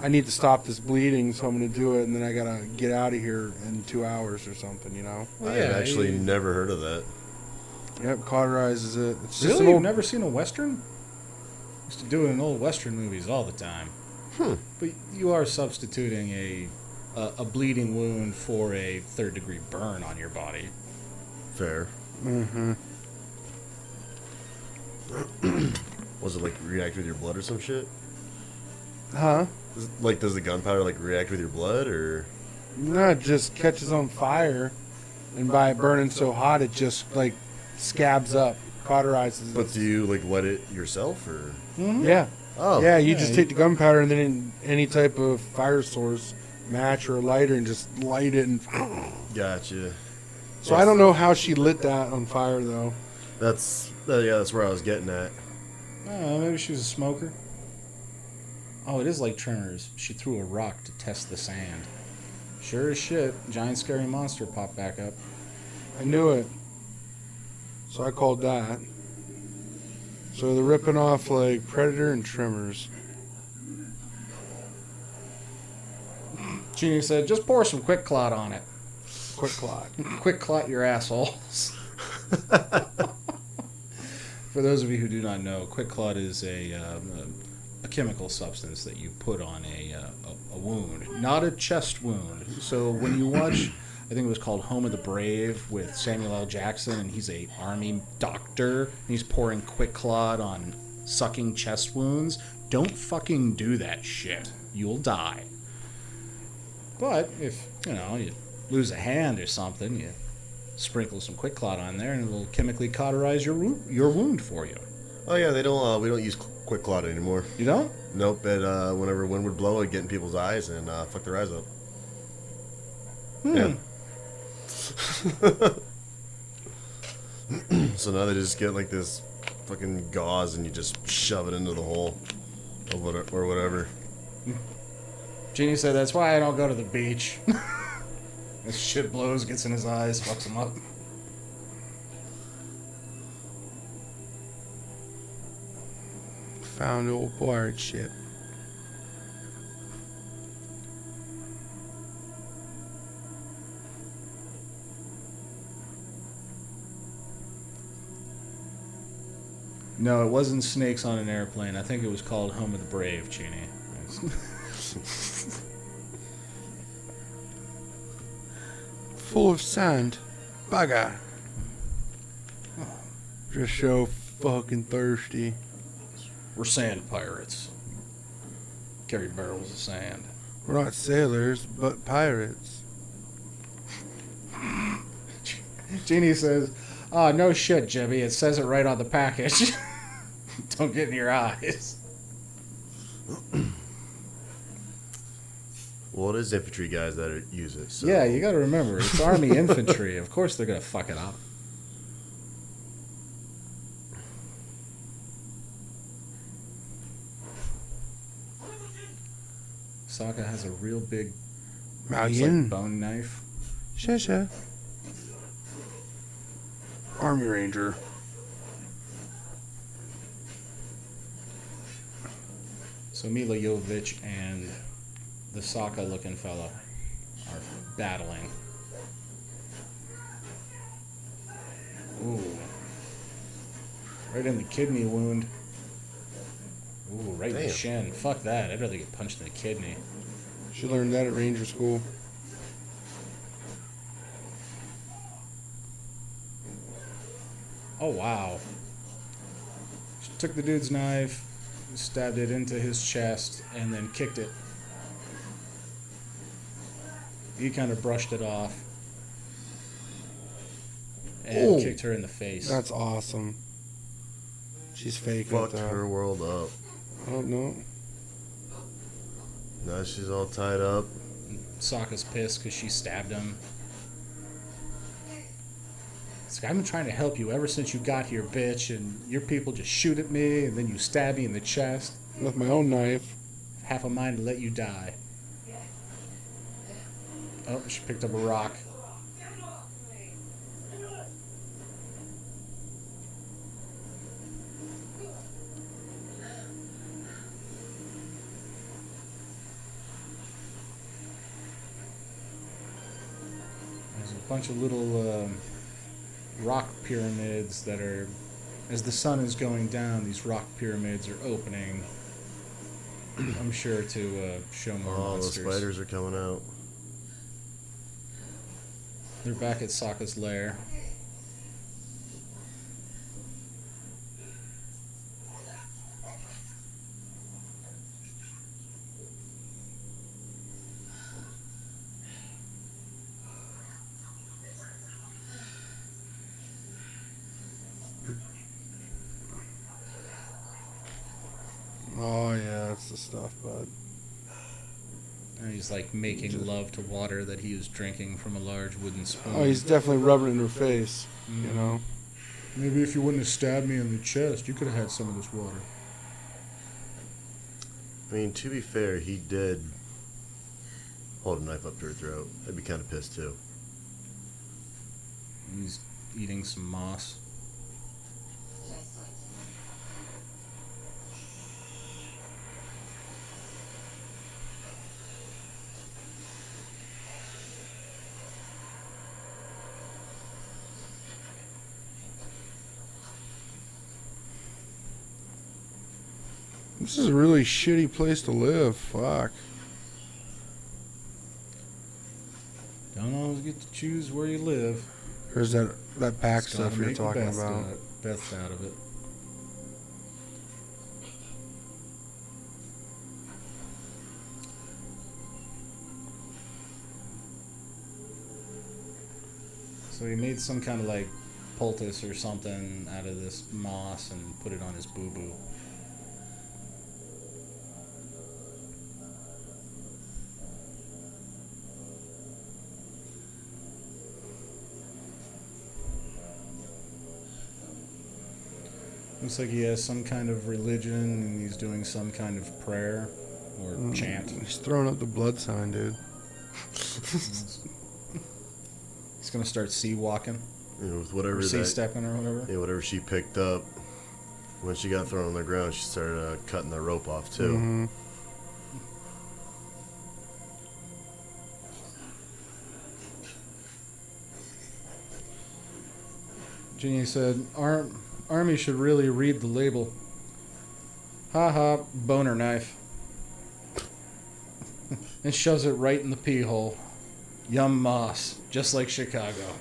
I need to stop this bleeding, so I'm going to do it, and then I got to get out of here in 2 hours or something, you know? Well, I've actually never heard of that. Yep, cauterizes it. It's just Really? an You've old... never seen a Western? Used to do it in old Western movies all the time. But you are substituting a bleeding wound for a 3rd-degree burn on your body. Fair. Mm-hmm. Was it like react with your blood or some shit? Huh? Does the gunpowder like react with your blood or? No, it just catches on fire, and by it burning so hot, it just like scabs up, cauterizes. But it. do you like let it yourself or? Mm-hmm. Yeah. Oh. Yeah, you just take the gunpowder and then in any type of fire source, match or a lighter, and just light it. And Gotcha. so I don't know how she lit that on fire though. That's where I was getting at. Maybe she was a smoker. Oh, it is like Tremors. She threw a rock to test the sand. Sure as shit, giant scary monster popped back up. I knew it. So I called that. So they're ripping off like Predator and Tremors. Genie said, just pour some Quick Clot on it. Quick clot. Quick Clot your assholes. For those of you who do not know, Quick Clot is a chemical substance that you put on a wound, not a chest wound. So when you watch, I think it was called Home of the Brave with Samuel L. Jackson, and he's a army doctor, and he's pouring Quick Clot on sucking chest wounds. Don't fucking do that shit. You'll die. But if, you lose a hand or something, you sprinkle some Quick Clot on there, and it'll chemically cauterize your wound for you. Oh yeah, we don't use Quick Clot anymore. You don't? Nope. But whenever wind would blow, it'd get in people's eyes and fuck their eyes up. Yeah. So now they just get like this fucking gauze and you just shove it into the hole or whatever. Genie said that's why I don't go to the beach. This shit blows, gets in his eyes, fucks him up. Found old pirate ship. No, it wasn't Snakes on an Airplane. I think it was called Home of the Brave, Genie. Full of sand. Bugger. Just so fucking thirsty. We're sand pirates. Carry barrels of sand. We're not sailors, but pirates. Genie says, oh, no shit, Jimmy. It says it right on the package. Don't get in your eyes. Well, it is infantry guys that use it. So. Yeah, you gotta remember, it's Army infantry. Of course they're gonna fuck it up. Sokka has a real big Malian. bone knife. Sure. Army Ranger. So Mila Jovovich and the Sokka looking fella are battling. Ooh. Right in the kidney wound. Ooh, right in the Damn. shin. Fuck that. I'd rather get punched in the kidney. She learned that at Ranger School. Oh, wow. She took the dude's knife, stabbed it into his chest, and then kicked it. He kind of brushed it off and Oh. kicked her in the face. That's awesome. She's faking it, Fucked though. her world up. Oh, no. Now she's all tied up. Sokka's pissed because she stabbed him. It's like, I've been trying to help you ever since you got here, bitch, and your people just shoot at me, and then you stab me in the chest. With my own knife. Half a mind to let you die. Oh, she picked up a rock. There's a bunch of little rock pyramids that are, as the sun is going down, these rock pyramids are opening. I'm sure to show more Oh, monsters. the spiders are coming out. They're back at Sokka's lair. Oh, yeah, that's the stuff, bud. And he's like making love to water that he is drinking from a large wooden spoon. Oh, he's definitely rubbing it in her face, you know? Maybe if you wouldn't have stabbed me in the chest, you could have had some of this water. I mean, to be fair, he did hold a knife up to her throat. I'd be kind of pissed too. He's eating some moss. This is a really shitty place to live. Fuck. Don't always get to choose where you live. There's that pack Just gotta stuff you're make the talking best about. Best out of it. So he made some kind of like poultice or something out of this moss and put it on his boo-boo. Looks like he has some kind of religion and he's doing some kind of prayer or chant. He's throwing up the blood sign, dude. He's gonna start sea walking You know, with whatever or sea that, stepping or whatever. yeah, whatever she picked up. When she got thrown on the ground, she started cutting the rope off too. Mm-hmm. Ginny said, Army should really read the label. Ha ha, boner knife. And shoves it right in the pee hole. Yum moss, just like Chicago.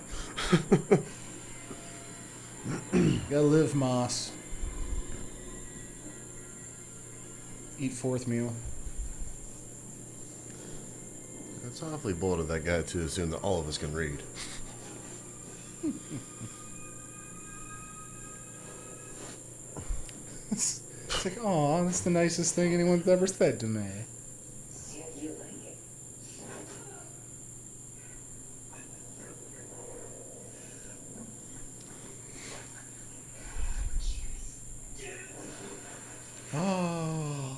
Gotta live, moss. Eat fourth meal. That's awfully bold of that guy to assume that all of us can read. It's like, aw, that's the nicest thing anyone's ever said to me. See if you like it. Oh.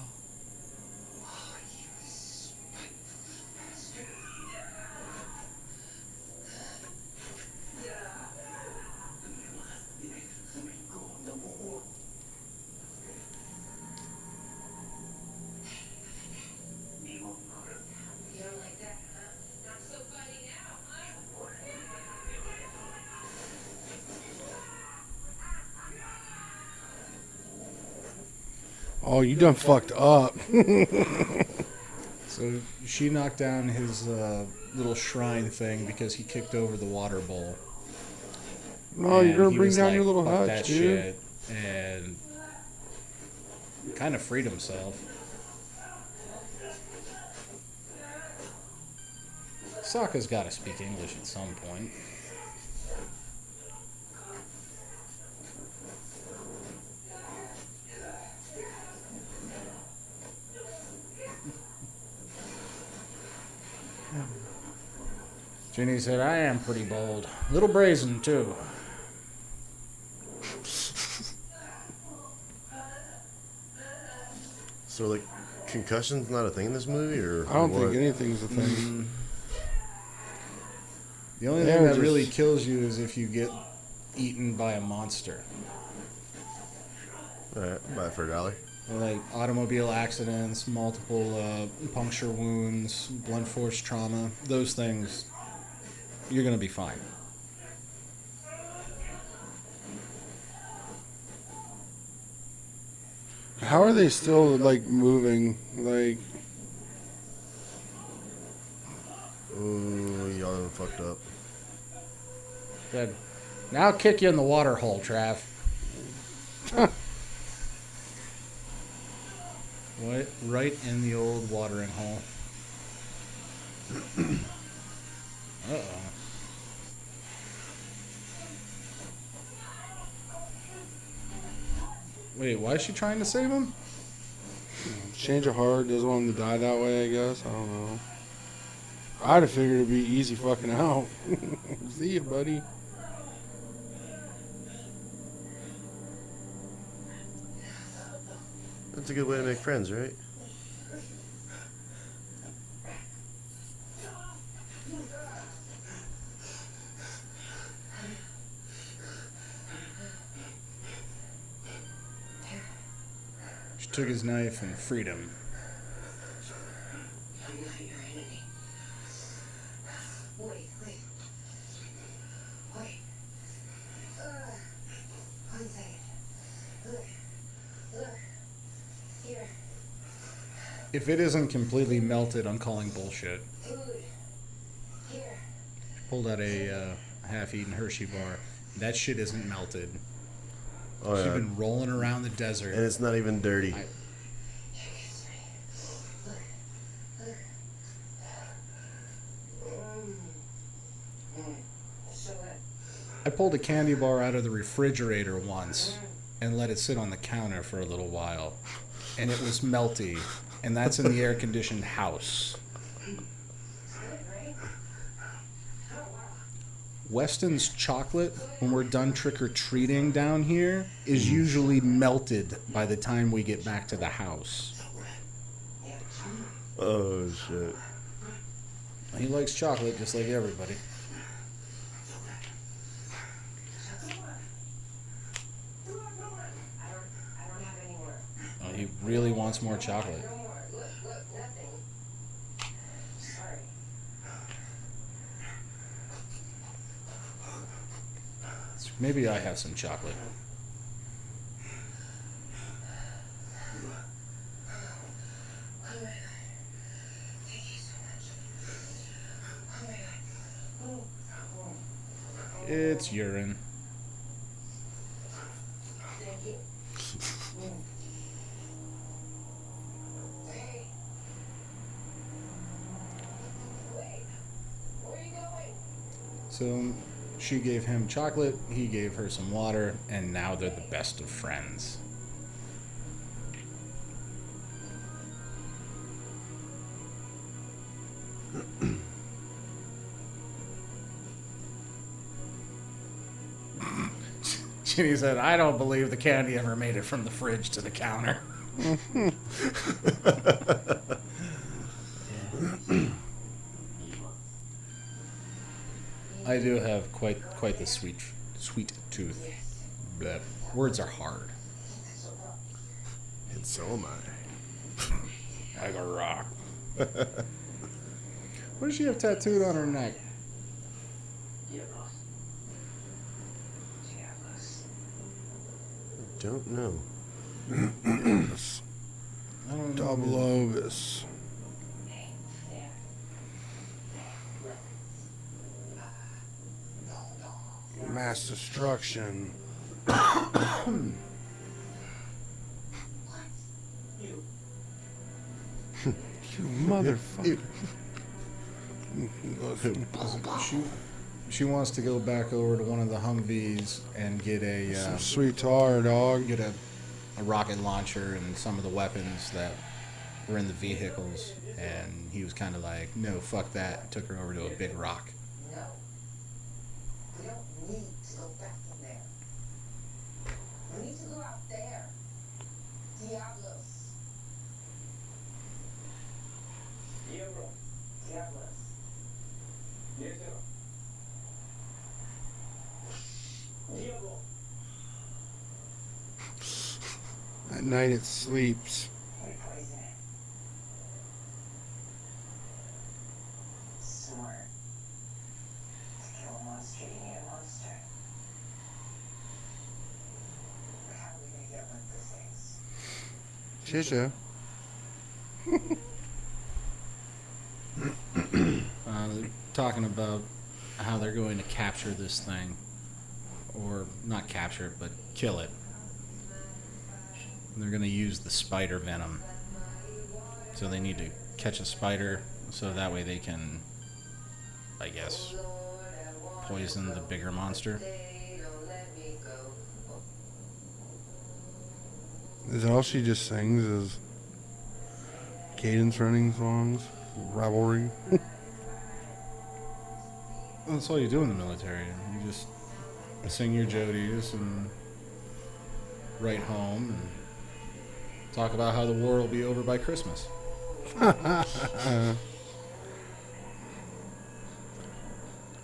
You don't like that, huh? Not so funny now, huh? Oh, you done fucked up. So she knocked down his little shrine thing because he kicked over the water bowl. No, And you're gonna he bring was down like, your little "Fuck hutch, that dude. shit," and kind of freed himself. Sokka's got to speak English at some point. Ginny said, I am pretty bold. A little brazen, too. So, like, concussion's not a thing in this movie, or I don't what? think anything's a thing. The only They're thing that just- really kills you is if you get eaten by a monster. All right, buy it for $1. Like automobile accidents, multiple puncture wounds, blunt force trauma, those things, you're going to be fine. How are they still like moving? Like, Ooh, y'all done fucked up. Good. Now I'll kick you in the water hole, Trav. Right in the old watering hole. Uh-oh. Wait, why is she trying to save him? change of heart, doesn't want him to die that way, I guess. I don't know. I'd have figured it'd be easy fucking out. See you, buddy. That's a good way to make friends, right? She took his knife and freed him. I'm not your enemy. Wait. One second. Look. Here. If it isn't completely melted, I'm calling bullshit. Food. Here. Pulled out a half-eaten Hershey bar. That shit isn't melted. Oh, She's yeah. been rolling around the desert. And it's not even dirty. I- So what? I pulled a candy bar out of the refrigerator once and let it sit on the counter for a little while. And it was melty. And that's in the air-conditioned house. Good, right? Oh, wow. Weston's chocolate, when we're done trick-or-treating down here, is usually melted by the time we get back to the house. Oh, shit. He likes chocolate just like everybody. I don't have any more. Oh, he really wants more chocolate. No more. Look, nothing. Sorry. So maybe I have some chocolate. Oh my god. Thank you so much. Oh my god. It's urine. Thank you. Hey. Wait. Where are you going? So she gave him chocolate, he gave her some water, and now they're the best of friends. Ginny said, I don't believe the candy ever made it from the fridge to the counter. I do have quite the sweet tooth. But words are hard. And so am I. Like a rock. What does she have tattooed on her neck? Don't know. I don't know. Double Ovis. Mass destruction. You motherfucker. She wants to go back over to one of the Humvees and get a Some sweet tar, dog. get a rocket launcher and some of the weapons that were in the vehicles. And he was kind of like, no, fuck that. Took her over to a big rock. No. We don't need to go back in there. We need to go out there. Diablos. Diablo. Diablos. Yes, sir. Diablo. At night it sleeps. We poison it. Smart. To kill a monster, you need a monster. But how are we gonna get one of those things? Shisha. They're talking about how they're going to capture this thing. Or not capture it, but kill it. And they're going to use the spider venom. So they need to catch a spider so that way they can, I guess, poison the bigger monster. Is that all she just sings is cadence running songs? Revelry? That's all you do in the military. You just sing your jodies and write home and talk about how the war will be over by Christmas. Yeah,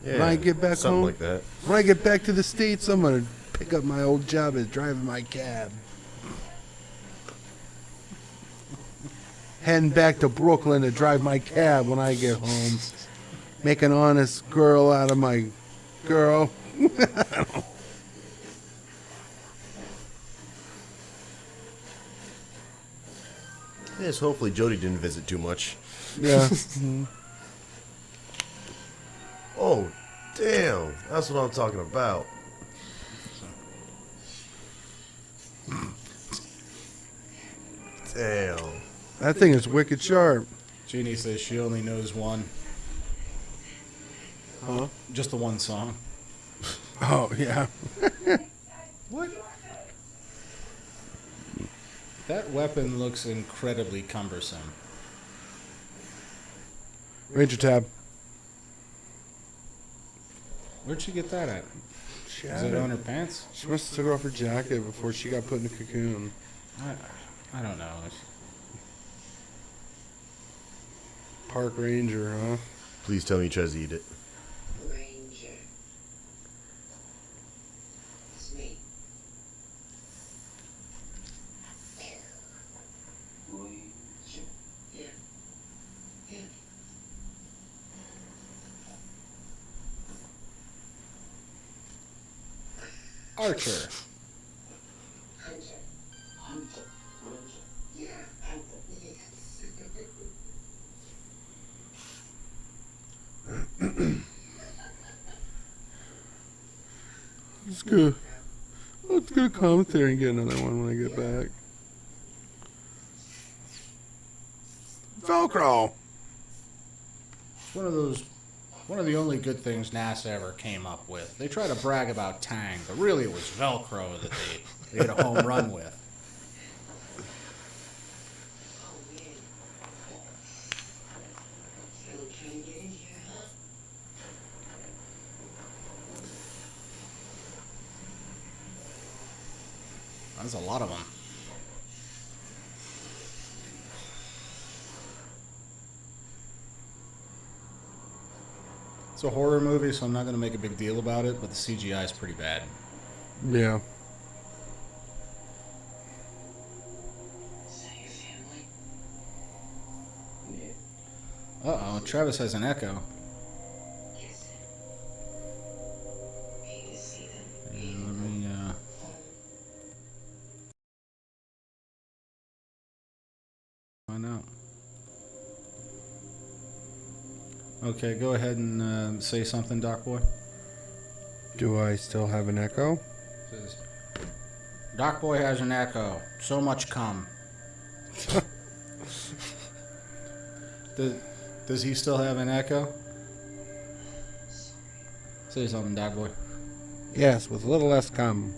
When I get back something home, like that. when I get back to the States, I'm gonna pick up my old job as driving my cab. Heading back to Brooklyn to drive my cab when I get home. Make an honest girl out of my girl. Yes, hopefully Jody didn't visit too much. Yeah. Oh, damn. That's what I'm talking about. Damn. That thing is wicked sharp. Jeannie says she only knows one. Huh? Just the one song. Oh, yeah. What? That weapon looks incredibly cumbersome. Ranger tab. Where'd she get that at? She, Is it on her pants? she must have took off her jacket before she got put in a cocoon. I don't know. Park ranger, huh? Please tell me he tries to eat it. Ranger. It's me. Ranger. Yeah. Yeah. Archer. Hunter. Hunter. Ranger. Yeah. Hunter. Yes. Let's go to commentary and get another one when I get back. Velcro. One of the only good things NASA ever came up with. They try to brag about Tang, but really it was Velcro that they hit a home run with. Oh, man. Really trying to get in here, huh? There's a lot of them. It's a horror movie, so I'm not going to make a big deal about it, but the CGI is pretty bad. Yeah. Is that your family? Yeah. Uh-oh, Travis has an echo. Yes. Need to see them. Let me, find out. Okay, go ahead and say something, Doc Boy. Do I still have an echo? Says, Doc Boy has an echo. So much cum. Does he still have an echo? Say something, Doc Boy. Yes, with a little less cum.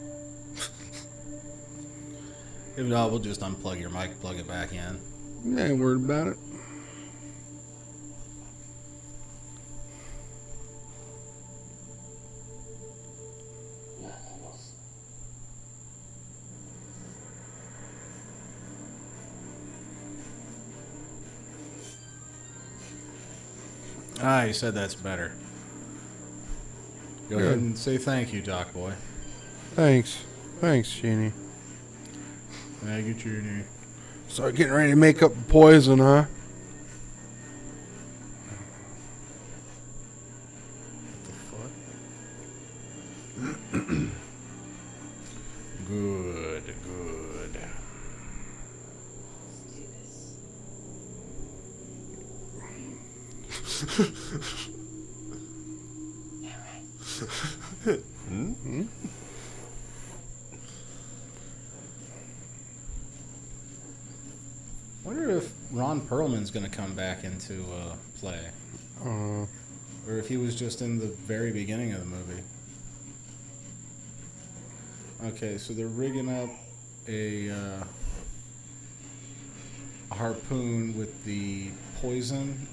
If not, we'll just unplug your mic, plug it back in. Ain't worried about it. Ah, you said that's better. Go Good. ahead and say thank you, Doc Boy. Thanks. Thanks, Jeannie. Thank you, Judy. Start getting ready to make up the poison, huh? Good, good. Wonder if Ron Perlman's going to come back into play, or if he was just in the very beginning of the movie. Okay, so they're rigging up a harpoon with the poison,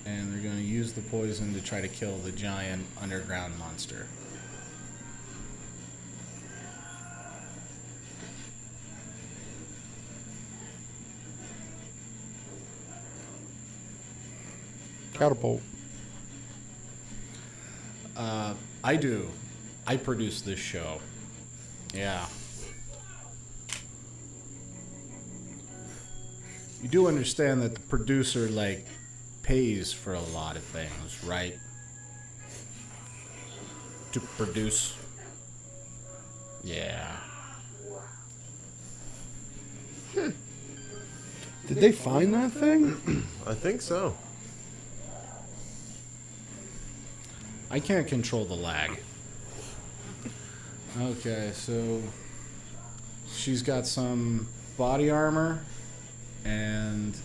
and they're going to use the poison to try to kill the giant underground monster. Catapult. I do. I produce this show. Yeah. You do understand that the producer, like, pays for a lot of things, right? To produce. Yeah. Did they find that thing? I think so. I can't control the lag. Okay, so she's got some body armor and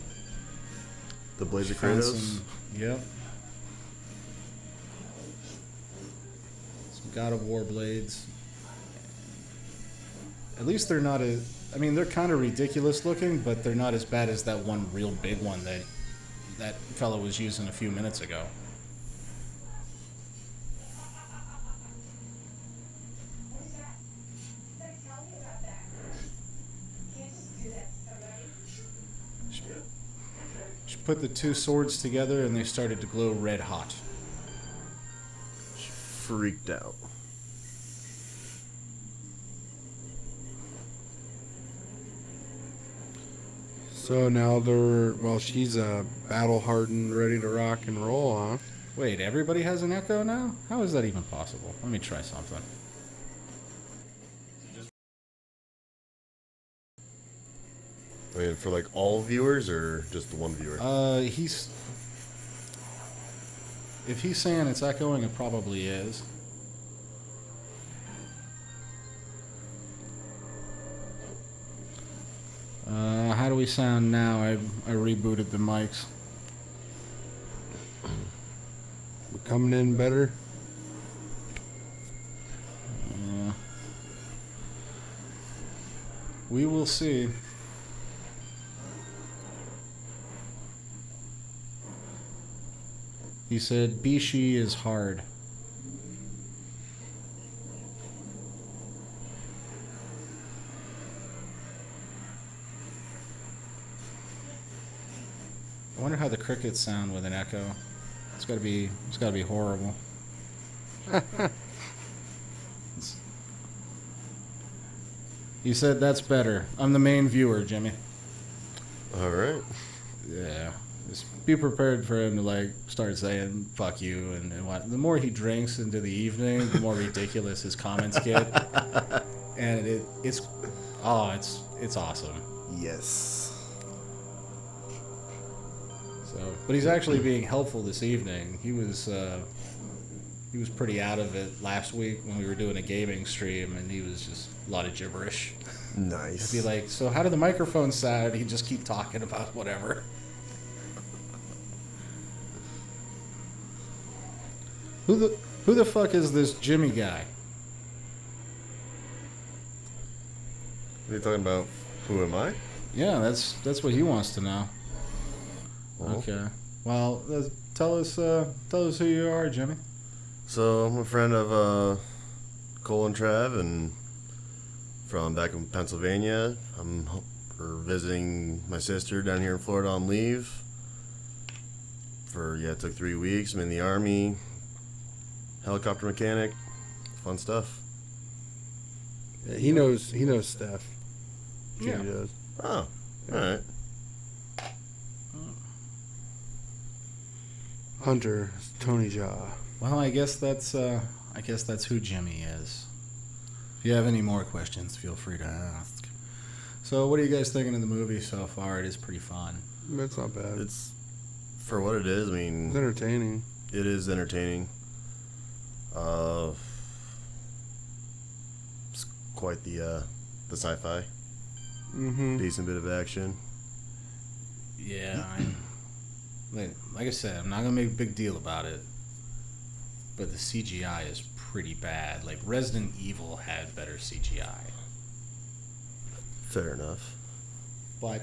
The Blaze of found Kratos. Yep. Some God of War blades. At least they're not as... I mean, they're kind of ridiculous looking, but they're not as bad as that one real big one that fellow was using a few minutes ago. What is that? Better tell me about that. You can't just do that to somebody. She put the two swords together and they started to glow red hot. She freaked out. So now she's battle hardened, ready to rock and roll, huh? Wait, everybody has an echo now? How is that even possible? Let me try something. I mean, for like all viewers or just the one viewer? If he's saying it's echoing, it probably is. How do we sound now? I rebooted the mics. We're coming in better. We will see. He said, Bishi is hard. I wonder how the crickets sound with an echo. It's gotta be horrible. He said that's better. I'm the main viewer, Jimmy. All right. Yeah. Just be prepared for him to like start saying fuck you and what. The more he drinks into the evening, the more ridiculous his comments get. And it's awesome. Yes. So, but he's actually being helpful this evening. He was pretty out of it last week when we were doing a gaming stream, and he was just a lot of gibberish. Nice. I'd be like, so how do the microphones sound? He'd just keep talking about whatever. Who the fuck is this Jimmy guy? What are you talking about? Who am I? Yeah, that's what he wants to know. Well, Okay. Well, tell us who you are, Jimmy. So I'm a friend of Cole and Trav, and from back in Pennsylvania. We're visiting my sister down here in Florida on leave. it took 3 weeks. I'm in the Army, helicopter mechanic, fun stuff. Yeah, he knows Steph. Yeah. Jimmy does. Oh, all right. Hunter, Tony Jaa. Well, I guess that's who Jimmy is. If you have any more questions, feel free to ask. So, what are you guys thinking of the movie so far? It is pretty fun. It's not bad. It's for what it is. I mean, It's entertaining. it is entertaining. It's quite the sci-fi. Mm-hmm. Decent bit of action. Yeah, like I said, I'm not gonna make a big deal about it, but the CGI is pretty bad. Like Resident Evil had better CGI, Fair enough. but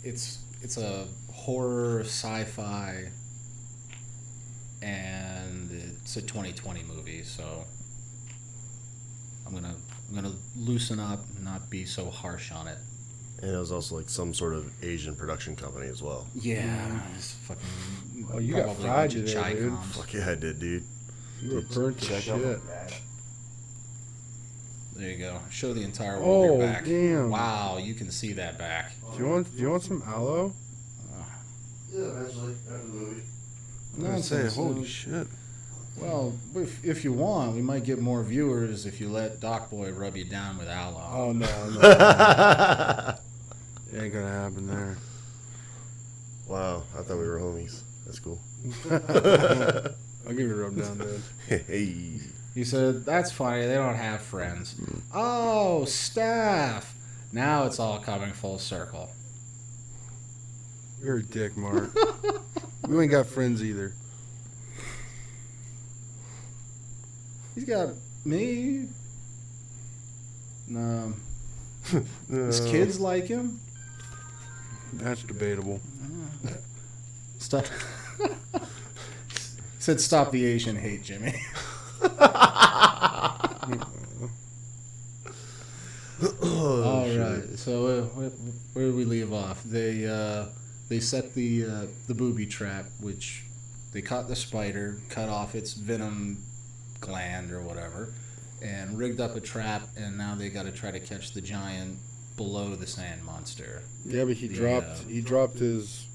it's a horror sci-fi, and it's a 2020 movie, so I'm gonna loosen up, and not be so harsh on it. And it was also like some sort of Asian production company as well. Yeah, it's fucking. Oh, you got probably a fried bunch of today, dude. Chi-coms. Fuck yeah, I did, dude. You were burnt to Check shit. out my bag. There you go. Show the entire world Oh, your back. damn. Wow, you can see that back. Do you want some aloe? Yeah, eventually after the movie. I was gonna say, Nonsense. holy shit. Well, if you want, we might get more viewers if you let Doc Boy rub you down with aloe. Oh no, it ain't gonna happen there. Wow, I thought we were homies. That's cool. I'll give you a rub down, dude. Hey. He said, "That's funny. They don't have friends." Oh, staff. Now it's all coming full circle. You're a dick, Mark. You ain't got friends either. He's got me. No. His kids like him. That's debatable. Stop. Said, "Stop the Asian hate, Jimmy." All right. So where did we leave off? They set the booby trap, which they caught the spider, cut off its venom gland or whatever, and rigged up a trap. And now they got to try to catch the giant below the sand monster. Yeah, but he dropped his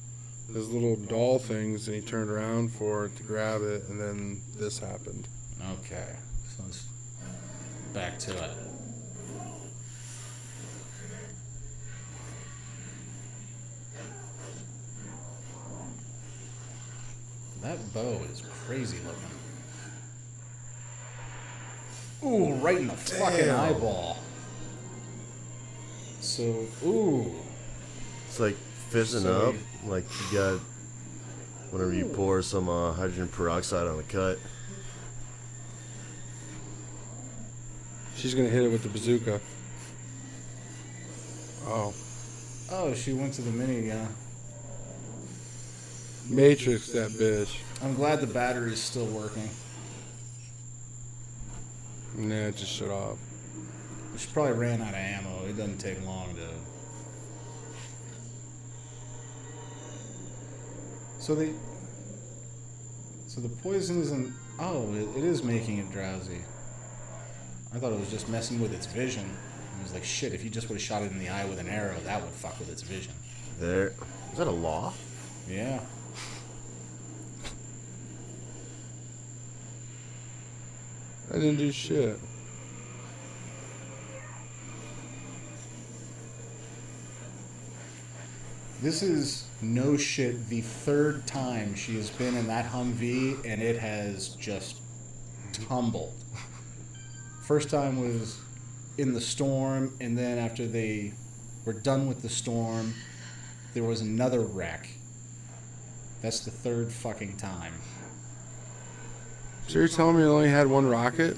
little doll things, and he turned around for it to grab it, and then this happened. Okay. So let's back to it. That bow is crazy looking. Ooh, right in the fucking Damn. eyeball. So, ooh. It's like fizzing So up. Like you got whenever you pour some hydrogen peroxide on a cut. She's gonna hit it with the bazooka. Oh, Oh, she went to the mini, Matrix that bitch. I'm glad the battery is still working. Nah, it just shut off. She probably ran out of ammo. It doesn't take long to. So the poison isn't. Oh, it is making it drowsy. I thought it was just messing with its vision. I was like, shit, if you just would have shot it in the eye with an arrow, that would fuck with its vision. There. Is that a law? Yeah. I didn't do shit. This is no shit the third time she has been in that Humvee, and it has just tumbled. First time was in the storm, and then after they were done with the storm, there was another wreck. That's the third fucking time. So you're telling me it only had one rocket?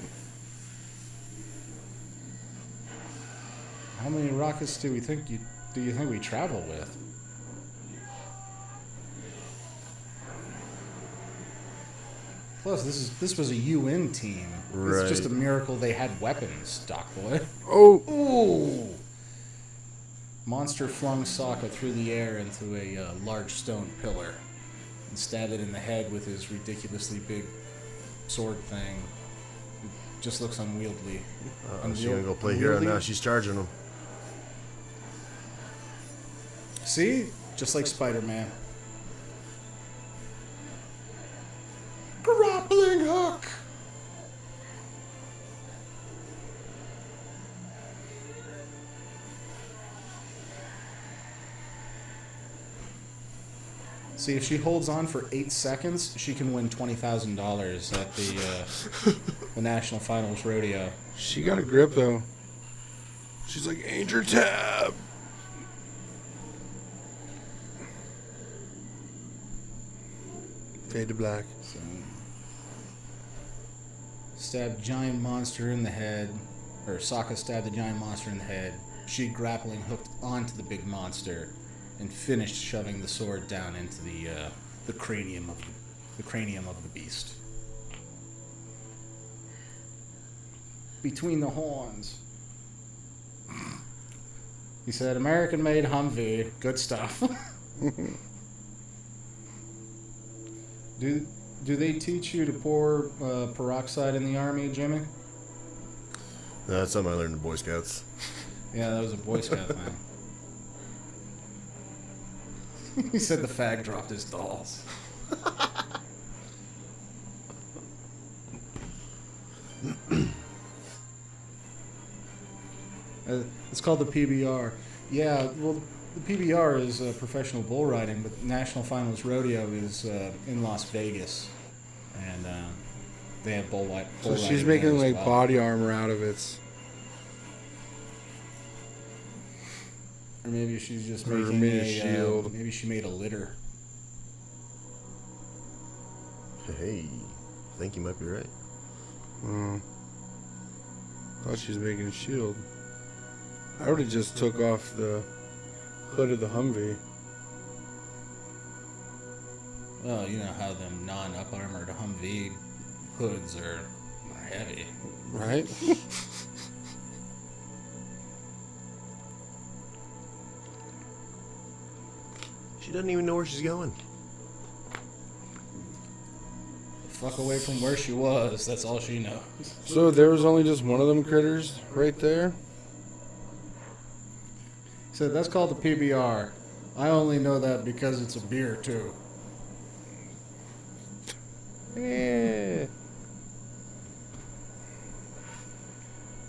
How many rockets do you think we travel with? Plus, this was a UN team. It's just a Right. miracle they had weapons, Doc Boy. Oh, Ooh! Monster flung Sokka through the air into a large stone pillar. and stab it in the head with his ridiculously big sword thing. It just looks unwieldy. She's gonna go play hero now. She's charging him. See? Just like Spider-Man. Grappling hook! See, if she holds on for 8 seconds, she can win $20,000 at the National Finals Rodeo. She got a grip, though. She's like, ain't your tab. Fade to black. So, stabbed giant monster in the head, or Sokka stabbed the giant monster in the head. She grappling hooked onto the big monster, and finished shoving the sword down into the cranium of the beast. Between the horns. He said, "American-made Humvee, good stuff." Do they teach you to pour peroxide in the Army, Jimmy? No, that's something I learned in Boy Scouts. Yeah, that was a Boy Scout thing. He said the fag dropped his dolls. It's called the PBR. Yeah, well, the PBR is professional bull riding, but National Finals Rodeo is in Las Vegas, and they have bull riding. So she's making like body armor out of it. Or maybe she's just Or making made a shield. Maybe she made a litter. Hey, I think you might be right. Thought she was making a shield. I already just took off the hood of the Humvee. Well, you know how them non-up armored Humvee hoods are heavy. Right? She doesn't even know where she's going. Fuck away from where she was. That's all she knows. So there was only just one of them critters right there? So that's called the PBR. I only know that because it's a beer too. Yeah.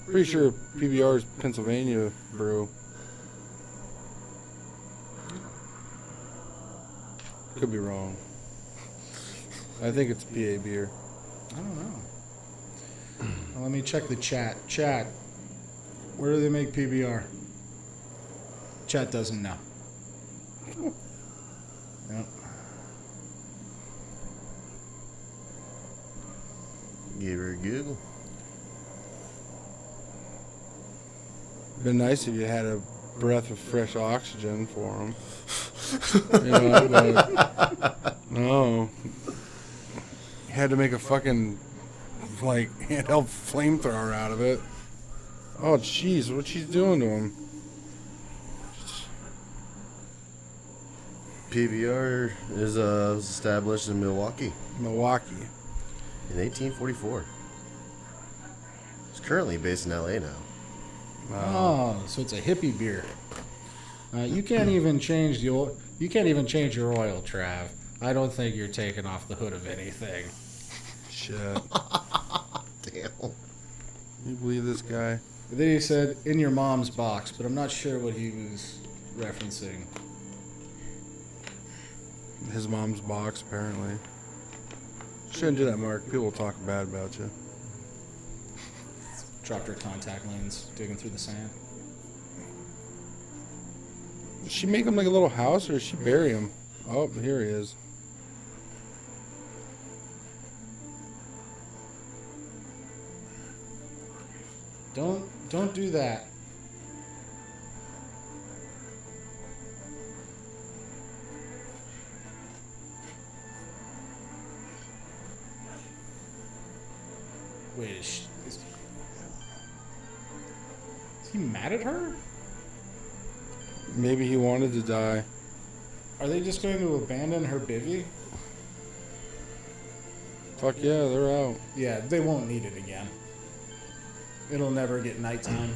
Pretty sure PBR is Pennsylvania brew. Could be wrong. I think it's PA beer. I don't know. Well, let me check the chat. Chat, where do they make PBR? Chat doesn't know. Yep. Give her a Google. Been nice if you had a breath of fresh oxygen for them. You know, but no. You had to make a fucking like handheld flamethrower out of it. Oh jeez, what she's doing to him? PBR is was established in Milwaukee Milwaukee. in 1844. It's currently based in LA now. Oh, so it's a hippie beer. You can't even change the oil. You can't even change your oil, Trav. I don't think you're taking off the hood of anything. Shit. Damn. You believe this guy? But then he said, "In your mom's box," but I'm not sure what he was referencing. His mom's box, apparently. Shouldn't do that, Mark. People will talk bad about you. Dropped her contact lens, digging through the sand. Did she make him like a little house, or did she bury him? Oh, here he is. Don't do that. Wait, is he mad at her? Maybe he wanted to die. Are they just going to abandon her bivvy? Fuck yeah, they're out. Yeah, they won't need it again. It'll never get nighttime.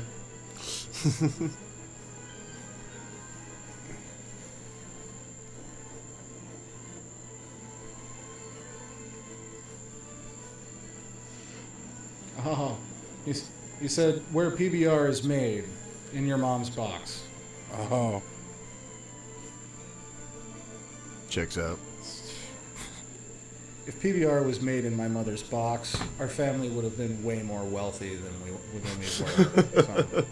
Oh, you said where PBR is made in your mom's box. Oh. Checks out. If PBR was made in my mother's box, our family would have been way more wealthy than we were. So,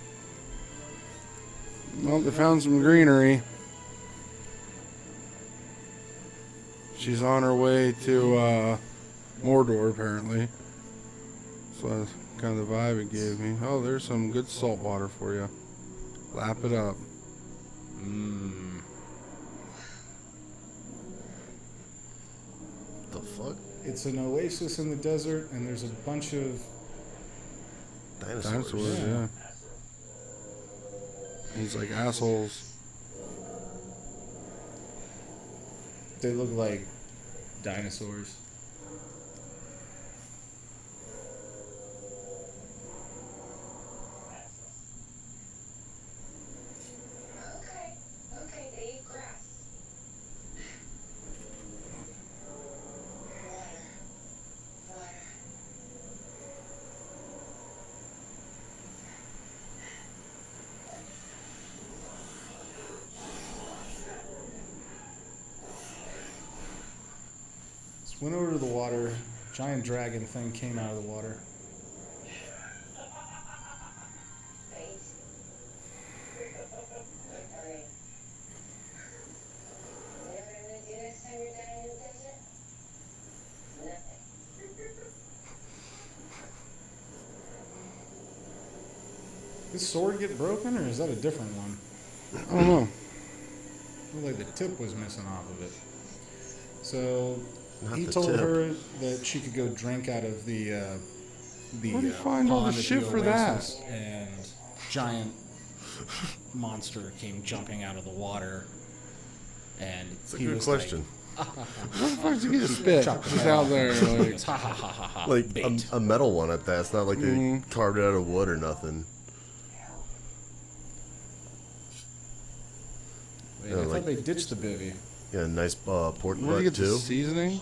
Well, they found some greenery. She's on her way to Mordor, apparently. So that's kind of the vibe it gave me. Oh, there's some good salt water for you. Lap it up. The fuck? it's an oasis in the desert, and there's a bunch of Dinosaurs, yeah. He's like assholes. They look like dinosaurs. Okay, they eat grass. Water. Just went over to the water. Giant dragon thing came out of the water. Wait. Okay. You know what I'm gonna do next time you're down in the desert? Nothing. Did his sword get broken, or is that a different one? I don't know. Looked like the tip was missing off of it. So Not he the told tip. her that she could go drink out of the Where'd he find all the pond at shit for that? oasis, and giant monster came jumping out of the water, and It's a he good was question. Where the fuck did you get a spit? Chopped the Just head out off. there. He Like, goes, ha ha ha ha ha. Like bait. a metal one at that. It's not like they carved it out of wood or nothing. Wait, Yeah, I like- thought they ditched the bivvy. Yeah, nice pork where do you butt get the too. seasoning?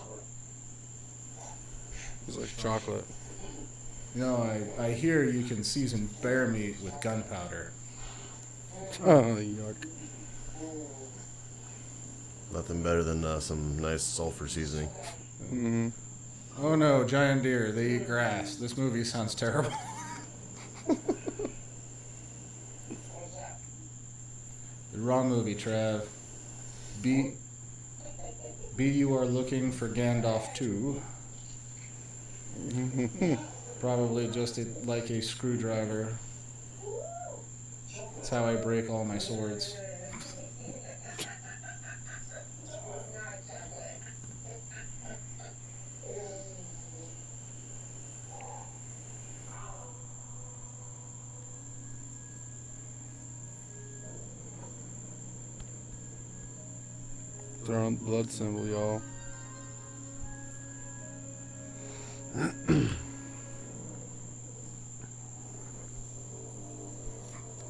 It's like chocolate. You know, I hear you can season bear meat with gunpowder. Oh, yuck. Nothing better than some nice sulfur seasoning. Mm-hmm. Oh no, giant deer, they eat grass. This movie sounds terrible. What's up? The wrong movie, Trav. B, you are looking for Gandalf 2. Probably just like a screwdriver. That's how I break all my swords. Not chocolate. They're on the blood symbol, y'all.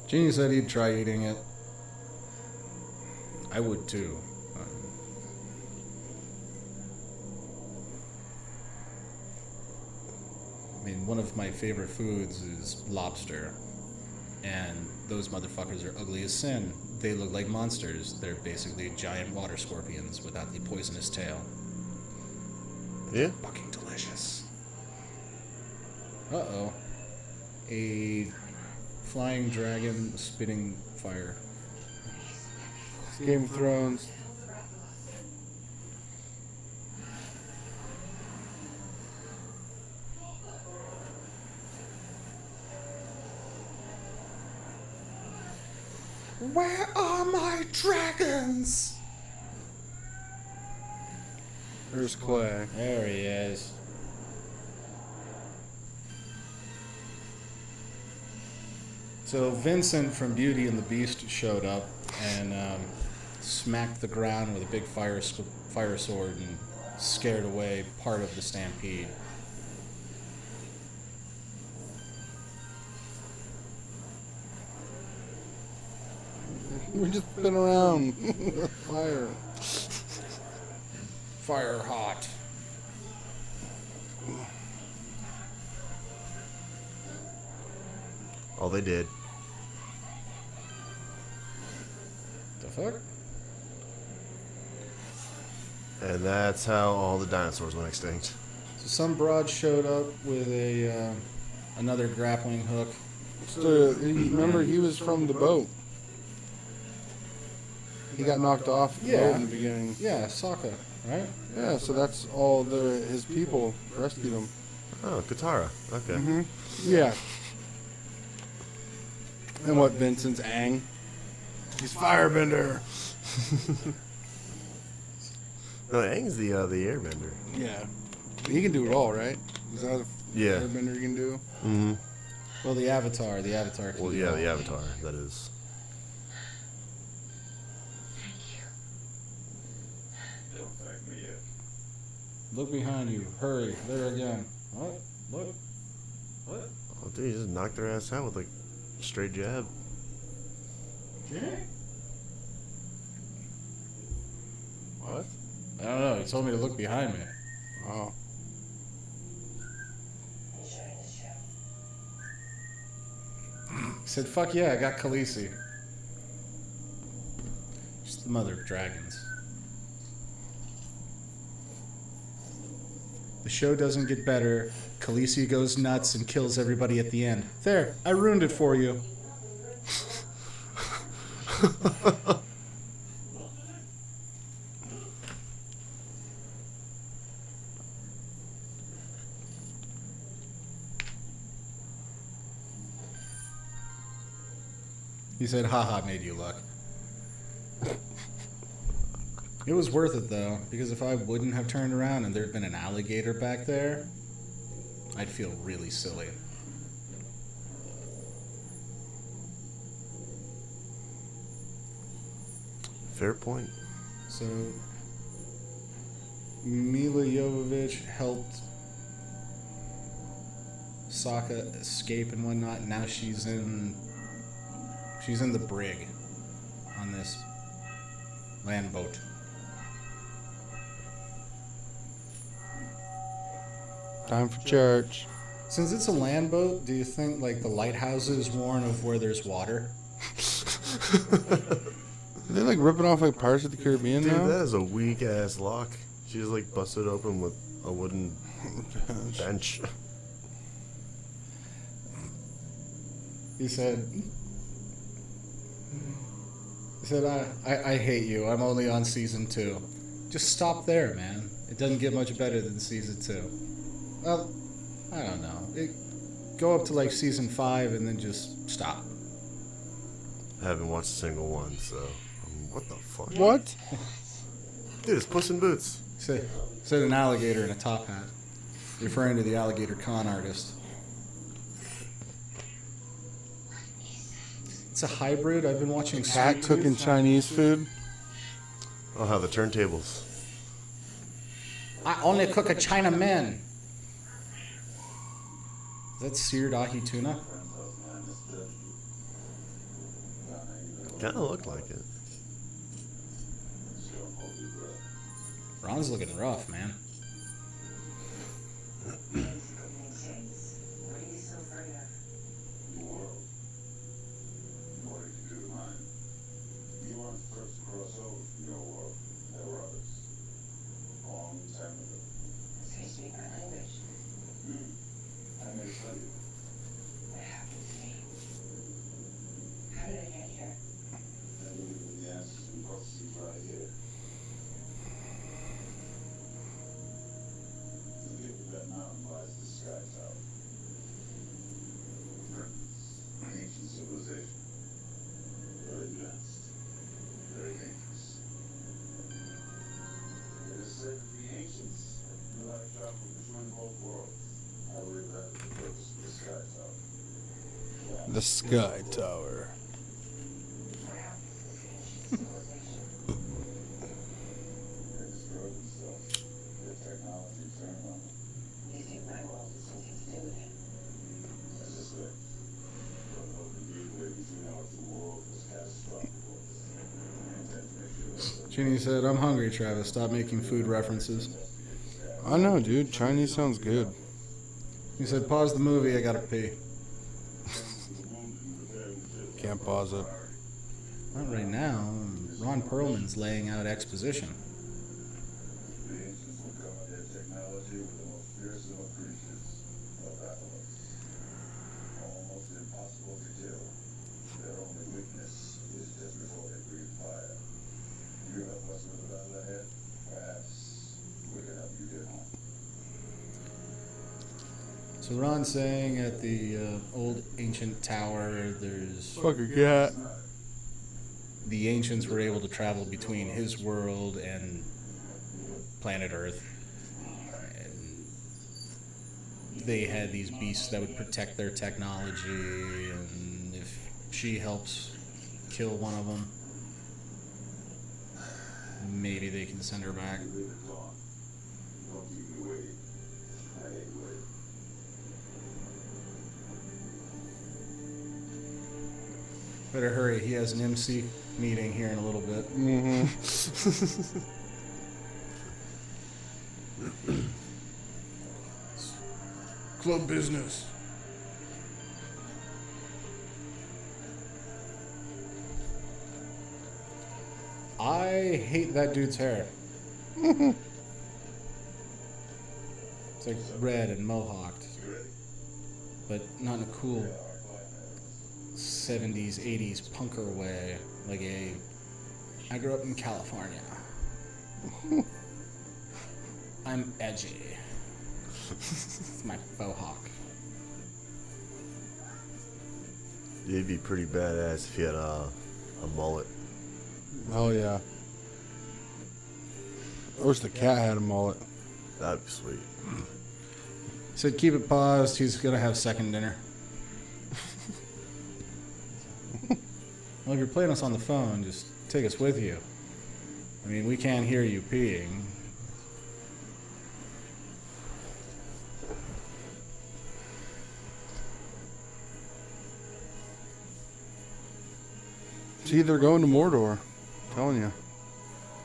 Jeannie said he'd try eating it. I would too. I mean, one of my favorite foods is lobster. And those motherfuckers are ugly as sin. They look like monsters. They're basically giant water scorpions without the poisonous tail. Yeah. Fucking delicious. Uh-oh. A flying dragon spitting fire. Game of Thrones. Where are my dragons? There's Clay. There he is. So Vincent from Beauty and the Beast showed up and smacked the ground with a big fire sword and scared away part of the stampede. We're just spinning around. Fire. Fire hot. Oh, they did. The fuck? And that's how all the dinosaurs went extinct. So some broad showed up with a another grappling hook. So, remember, he was from the boat. He got knocked off the boat in the beginning. Yeah, Sokka, right? Yeah, so that's all his people rescued him. Oh, Katara. Okay. Yeah. And what, Vincent's Aang? He's Firebender. No, Aang's the airbender. Yeah. He can do it all, right? Is that a Yeah. Firebender he can do? Mm-hmm. Well, the Avatar can Well, do yeah, that. the Avatar, that is. Don't thank me yet. Look behind you. Hurry. There again. What? Look. What? Oh, dude, he just knocked their ass out with like a straight jab. What? I don't know. He told me to look behind me. Oh. Enjoying the show. He said, fuck yeah, I got Khaleesi. Just the mother of dragons. The show doesn't get better. Khaleesi goes nuts and kills everybody at the end. There, I ruined it for you. He said, haha, made you look. It was worth it, though, because if I wouldn't have turned around and there'd been an alligator back there, I'd feel really silly. Fair point. So, Mila Jovovich helped Sokka escape and whatnot. Now she's in the brig on this land boat. Time for church. Since it's a land boat, do you think like the lighthouses warn of where there's water? Are they like ripping off like Pirates of the Caribbean Dude, now? that is a weak ass lock. She just like busted open with a wooden bench. He said, I hate you. I'm only on season 2. Just stop there, man. It doesn't get much better than season 2. Well, I don't know. Go up to like season 5 and then just stop. I haven't watched a single one, so what the fuck? What? Dude, it's Puss in Boots. Said an alligator in a top hat, referring to the alligator con artist. It's a hybrid. I've been watching Cat Sweet cooking Tooth. Chinese food? I'll have the turntables. I only cook a Chinaman. Is that seared ahi tuna? Kind of looked like it. Ron's looking rough, man. James, what are you so afraid of? The world. What did you do to mine? You weren't the first to cross over from your world. There were others. A long time ago. So you speak my language. I may tell you. What happened to me? How did I get here? I believe in the answers and prophecies right here. The tip of that mountain lies the sky tower. An ancient civilization. Very advanced. Very dangerous. It is said that the ancients knew how to travel between both worlds. I believe that is the purpose of the sky tower. The Sky Tower. What happened to this ancient civilization? They destroyed themselves. Their Ginny said, I'm hungry, Travis. Stop making food references. I know, dude. Chinese sounds good. He said, pause the movie. I gotta pee. Can't pause it. Not right now. Ron Perlman's laying out exposition. The ancients will come at their technology with the most fearsome of creatures, the battles. Almost impossible to kill. Their only weakness is just before they breathe fire. You help us with the battle ahead? Perhaps we can help you get home. So Ron's saying at the old ancient tower, there's Fuck a cat. the ancients were able to travel between his world and planet Earth. And they had these beasts that would protect their technology, and if she helps kill one of them, maybe they can send her back. Leave it gone. Don't keep me waiting. I hate waiting. Better hurry, he has an MC meeting here in a little bit. Club business. I hate that dude's hair. It's like red and mohawked, but not in a cool 70s, 80s punker way. I grew up in California. I'm edgy. It's my faux hawk. You'd be pretty badass if you had a mullet. Oh yeah. I wish the cat had a mullet. That'd be sweet. Said keep it paused. He's gonna have second dinner. Well, if you're playing us on the phone, just take us with you. I mean, we can't hear you peeing. See, they're going to Mordor. I'm telling you.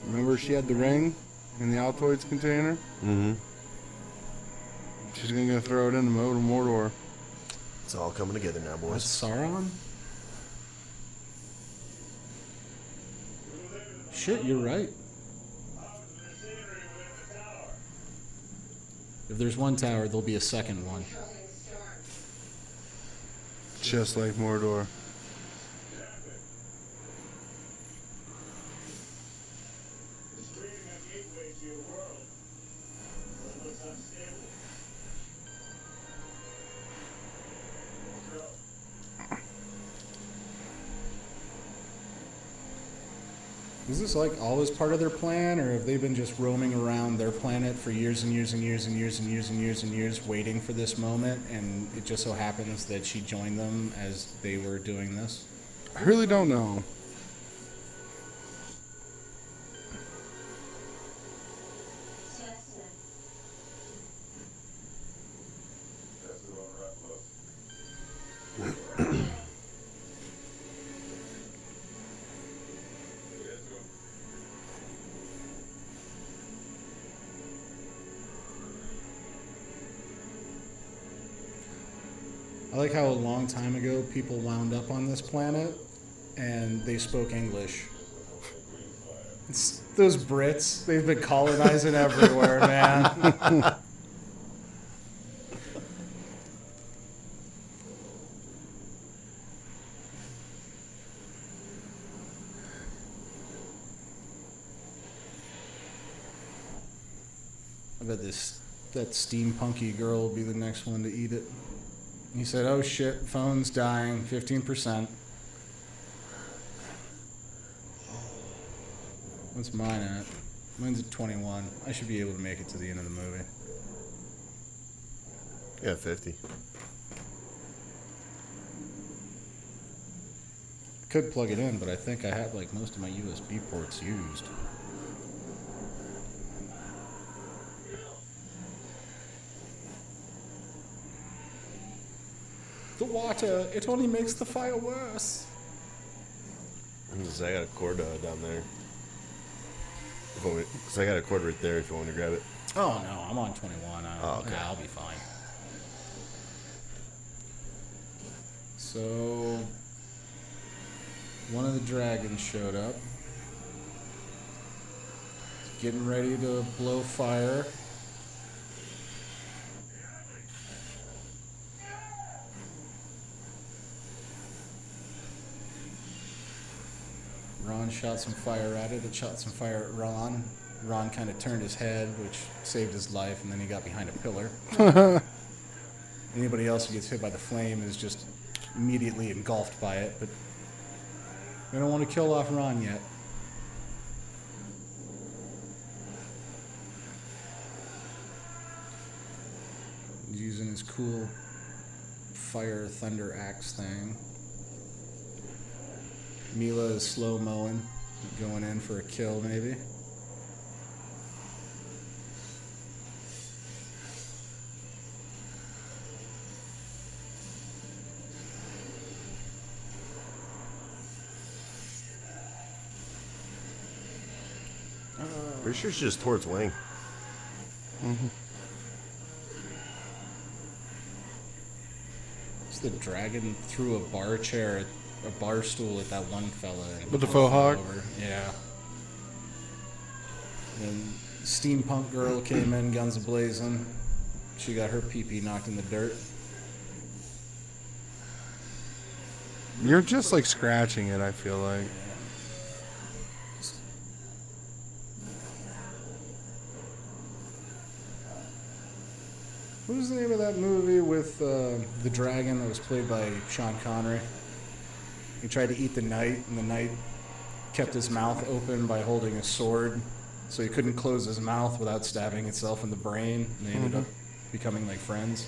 Remember she had the ring in the Altoids container? Mm-hmm. She's going to throw it in the Mordor. It's all coming together now, boys. That's Sauron? Shit, you're right. If there's one tower, there'll be a second one. Just like Mordor. It's creating a gateway to your world. But it looks unstable. Let's go. Is this like always part of their plan, or have they been just roaming around their planet for years and years and years and years and years and years and years waiting for this moment, and it just so happens that she joined them as they were doing this? I really don't know. That's the one right close. Let's go. I like how a long time ago people wound up on this planet and they spoke English. It's those Brits, they've been colonizing everywhere, man. I bet that steampunky girl will be the next one to eat it. He said, oh shit, phone's dying, 15%. What's mine at? Mine's at 21. I should be able to make it to the end of the movie. Yeah, 50. Could plug it in, but I think I have like most of my USB ports used. The water, it only makes the fire worse. I got a cord down there. Because I got a cord right there if you want me to grab it. Oh, no, I'm on 21. Oh, okay. Yeah, I'll be fine. So, one of the dragons showed up. Getting ready to blow fire. Ron shot some fire at it. It shot some fire at Ron. Ron kind of turned his head, which saved his life, and then he got behind a pillar. Anybody else who gets hit by the flame is just immediately engulfed by it, but we don't want to kill off Ron yet. He's using his cool fire thunder axe thing. Mila is slow mowing, going in for a kill maybe. Pretty sure she just tore its wing. The dragon threw a bar chair, a bar stool at that one fella. And With the faux hawk? Yeah. And steampunk girl came in, guns a-blazing. She got her pee-pee knocked in the dirt. You're just like scratching it, I feel like. What was the name of that movie with the dragon that was played by Sean Connery? He tried to eat the knight, and the knight kept his mouth open by holding a sword, so he couldn't close his mouth without stabbing itself in the brain, and they ended up becoming like friends.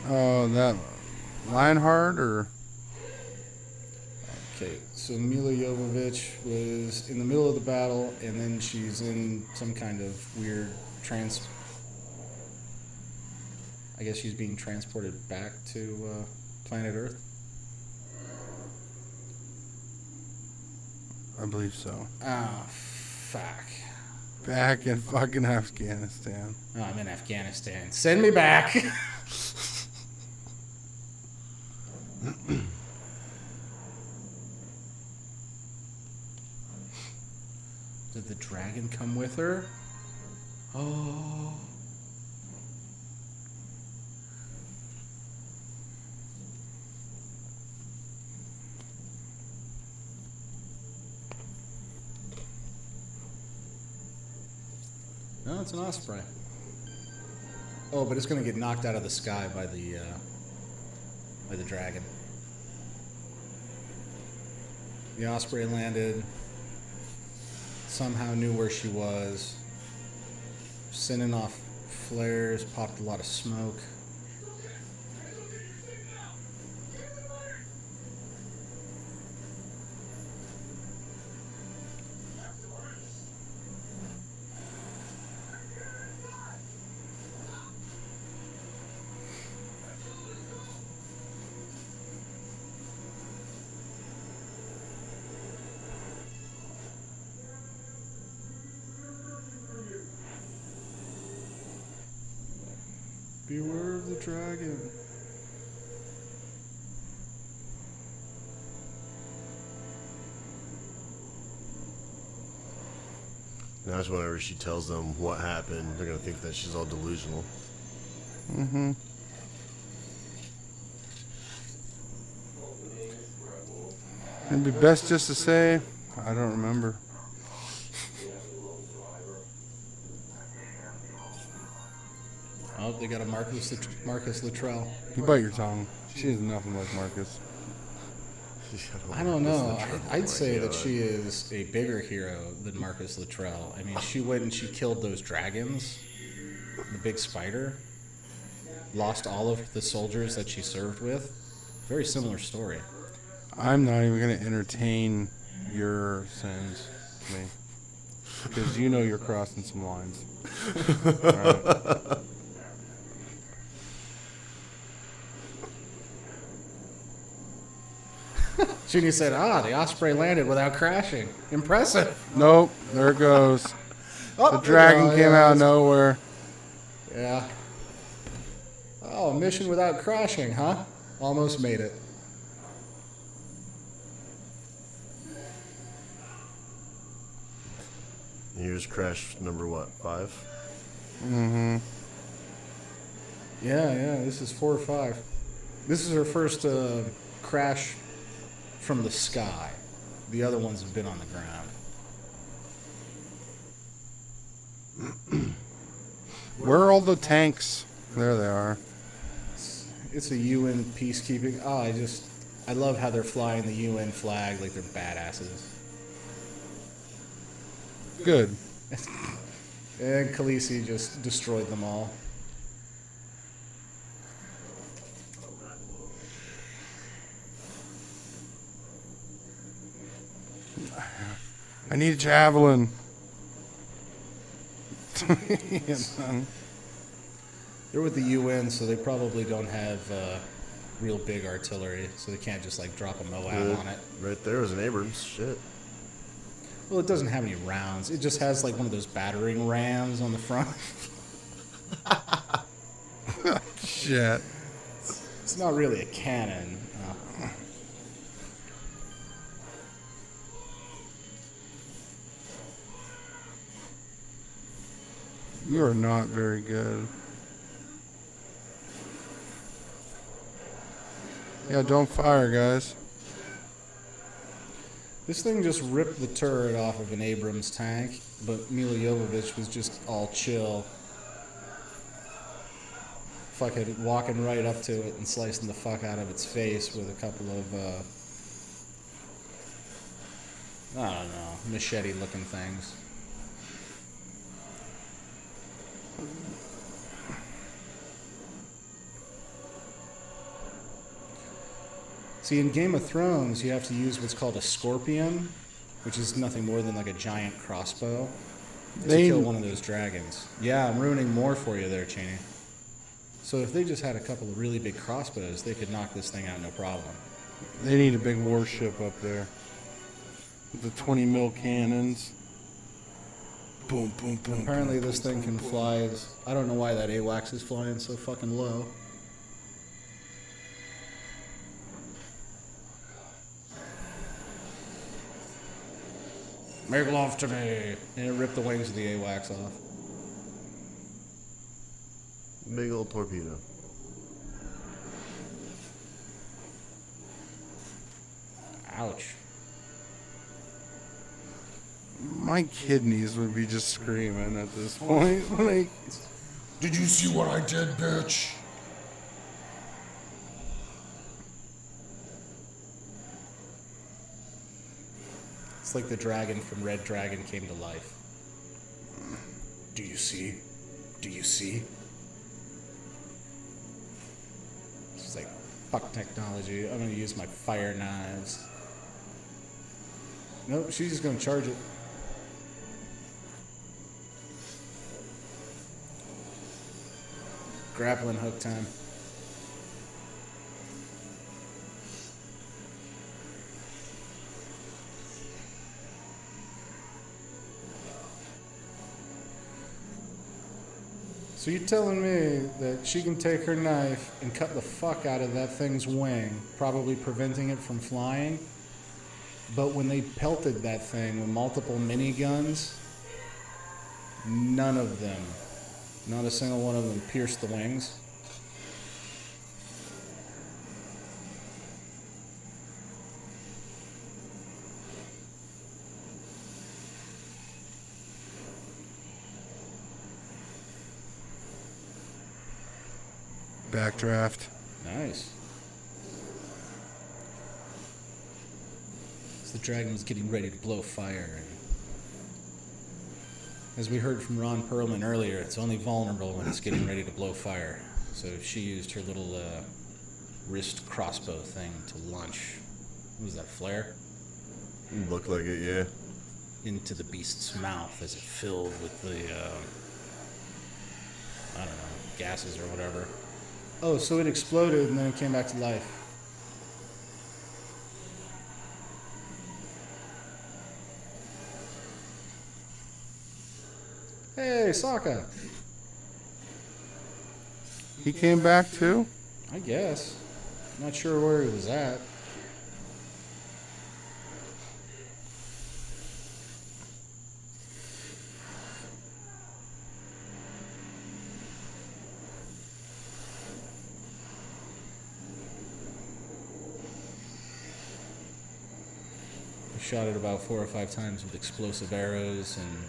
Oh, that Lionheart or? Okay, so Mila Jovovich was in the middle of the battle, and then she's in some kind of weird I guess she's being transported back to planet Earth. I believe so. Ah, fuck. Back in fucking Afghanistan. Oh, I'm in Afghanistan. Send me back. Did the dragon come with her? Oh. No, it's an osprey. Oh, but it's going to get knocked out of the sky by the dragon. The osprey landed, somehow knew where she was, sending off flares, popped a lot of smoke. Beware of the dragon. Now, just whenever she tells them what happened, they're going to think that she's all delusional. Mm-hmm. It'd be best just to say, I don't remember. Oh, they got a Marcus Luttrell. You bite your tongue. She is nothing like Marcus. I don't know. I'd say that she is a bigger hero than Marcus Luttrell. I mean, she went and she killed those dragons, the big spider, lost all of the soldiers that she served with. Very similar story. I'm not even going to entertain your sins, me. Because you know you're crossing some lines. All right. Genie said, the Osprey landed without crashing. Impressive. Nope, there it goes. Oh, The dragon came out of it's- nowhere. Yeah. Oh, mission without crashing, huh? Almost made it. Here's crash number what? 5? Mm-hmm. Yeah, this is 4 or 5. This is her first crash from the sky. The other ones have been on the ground. Where are all the tanks? There they are. It's a UN peacekeeping. I love how they're flying the UN flag like they're badasses. Good. And Khaleesi just destroyed them all. I need a javelin. They're with the UN, so they probably don't have real big artillery, so they can't just like drop a Moab on it. Right there was an Abrams. Shit. Well, it doesn't have any rounds. It just has like one of those battering rams on the front. Shit. It's not really a cannon. You are not very good. Yeah, don't fire, guys. This thing just ripped the turret off of an Abrams tank, but Mila Jovovich was just all chill. Fucking walking right up to it and slicing the fuck out of its face with a couple of, I don't know, machete-looking things. See, in Game of Thrones, you have to use what's called a scorpion, which is nothing more than like a giant crossbow, to kill one of those dragons. Yeah, I'm ruining more for you there, Cheney. So if they just had a couple of really big crossbows, they could knock this thing out no problem. They need a big warship up there. With the 20 mil cannons. Boom, boom, boom. Apparently this thing can fly. I don't know why that AWACS is flying so fucking low. Make love to me. And it ripped the wings of the AWACS off. Big old torpedo. Ouch. My kidneys would be just screaming at this point. Like, Did you see what I did, bitch? It's like the dragon from Red Dragon came to life. Do you see? Do you see? She's like, fuck technology. I'm gonna use my fire knives. Nope, she's just gonna charge it. Grappling hook time. So you're telling me that she can take her knife and cut the fuck out of that thing's wing, probably preventing it from flying? But when they pelted that thing with multiple miniguns, none of them, not a single one of them, pierced the wings. backdraft. Nice. So the dragon was getting ready to blow fire. And as we heard from Ron Perlman earlier, it's only vulnerable when it's getting ready to blow fire. So she used her little wrist crossbow thing to launch, what was that, flare? Looked like it, yeah. Into the beast's mouth as it filled with the, I don't know, gases or whatever. Oh, so it exploded and then it came back to life. Hey, Sokka. He came back too? I guess. Not sure where he was at. I shot it about 4 or 5 times with explosive arrows, and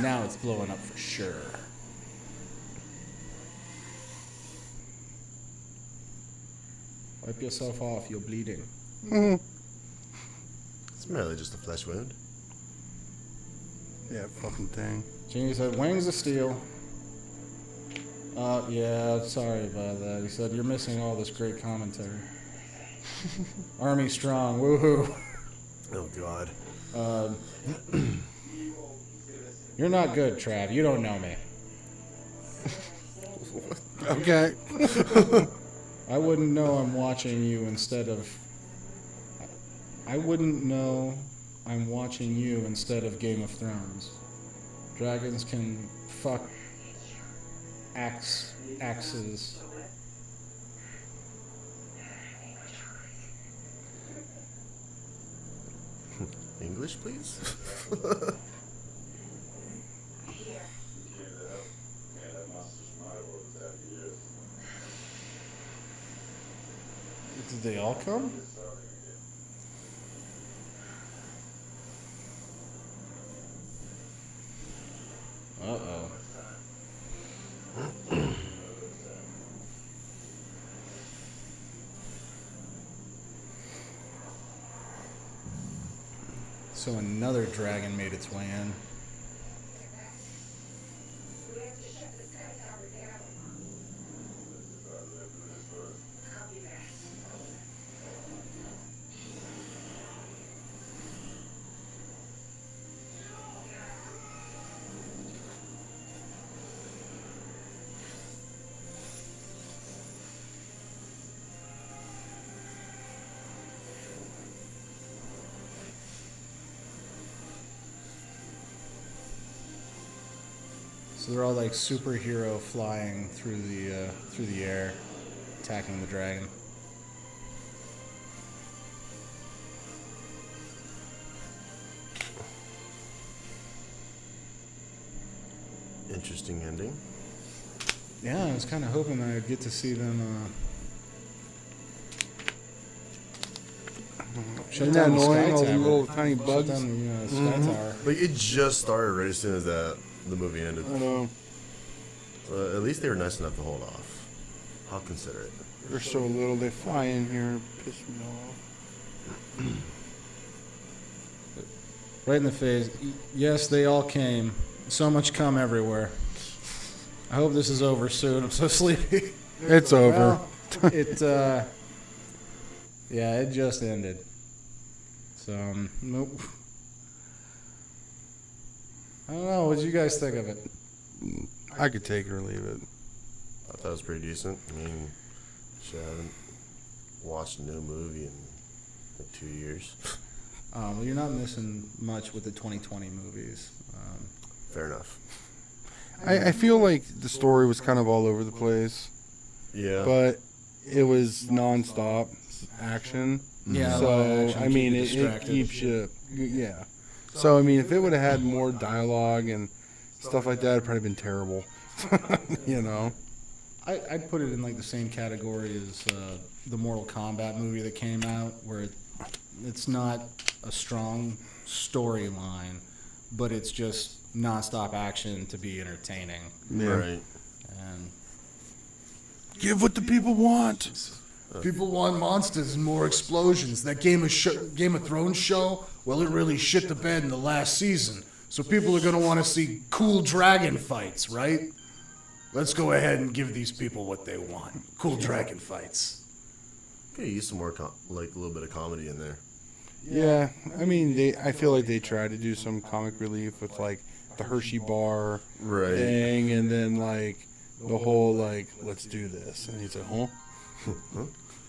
now it's blowing up for sure. Wipe yourself off, you're bleeding. It's merely just a flesh wound. Yeah, fucking thing. Jamie said, wings of steel. Yeah, sorry about that. He said, you're missing all this great commentary. Army strong, woohoo. Oh, God. You're not good, Trav. You don't know me. Okay. I wouldn't know I'm watching you instead of... I wouldn't know I'm watching you instead of Game of Thrones. Dragons can fuck axes. English, please? Did they all come? Uh-oh. So another dragon made its way in. So they're all like superhero flying through the air, attacking the dragon. Interesting ending. Yeah, I was kind of hoping I'd get to see them shut Isn't that down the Sky annoying? All the Tower. little tiny Shut bugs. down the Sky Tower. Like, it just started right as soon as the movie ended. I know. So at least they were nice enough to hold off. I'll consider it. They're so little, they fly in here and piss me off. Right in the face. Yes, they all came. So much cum everywhere. I hope this is over soon. I'm so sleepy. It's over. Well, yeah, it just ended. So, nope. I don't know. What did you guys think of it? I could take it or leave it. I thought it was pretty decent. I mean, shit, I haven't watched a new movie in like 2 years. Well, you're not missing much with the 2020 movies. Fair enough. I feel like the story was kind of all over the place, Yeah. but it was nonstop action. Yeah, a lot of So, action I to mean, keep you it distracted. keeps you, yeah. So, I mean, if it would have had more dialogue and stuff like that, it'd probably been terrible. You know? I'd put it in like the same category as the Mortal Kombat movie that came out, where it's not a strong storyline, but it's just nonstop action to be entertaining. Yeah. Right. And Give what the people want. people want monsters and more explosions. That Game of Thrones show, well, it really shit the bed in the last season. So people are going to want to see cool dragon fights, right? Let's go ahead and give these people what they want. Cool dragon fights. Could use some more, like a little bit of comedy in there. Yeah, I mean, I feel like they tried to do some comic relief with like the Hershey bar Right. thing, and then like the whole like let's do this, and he's like, huh?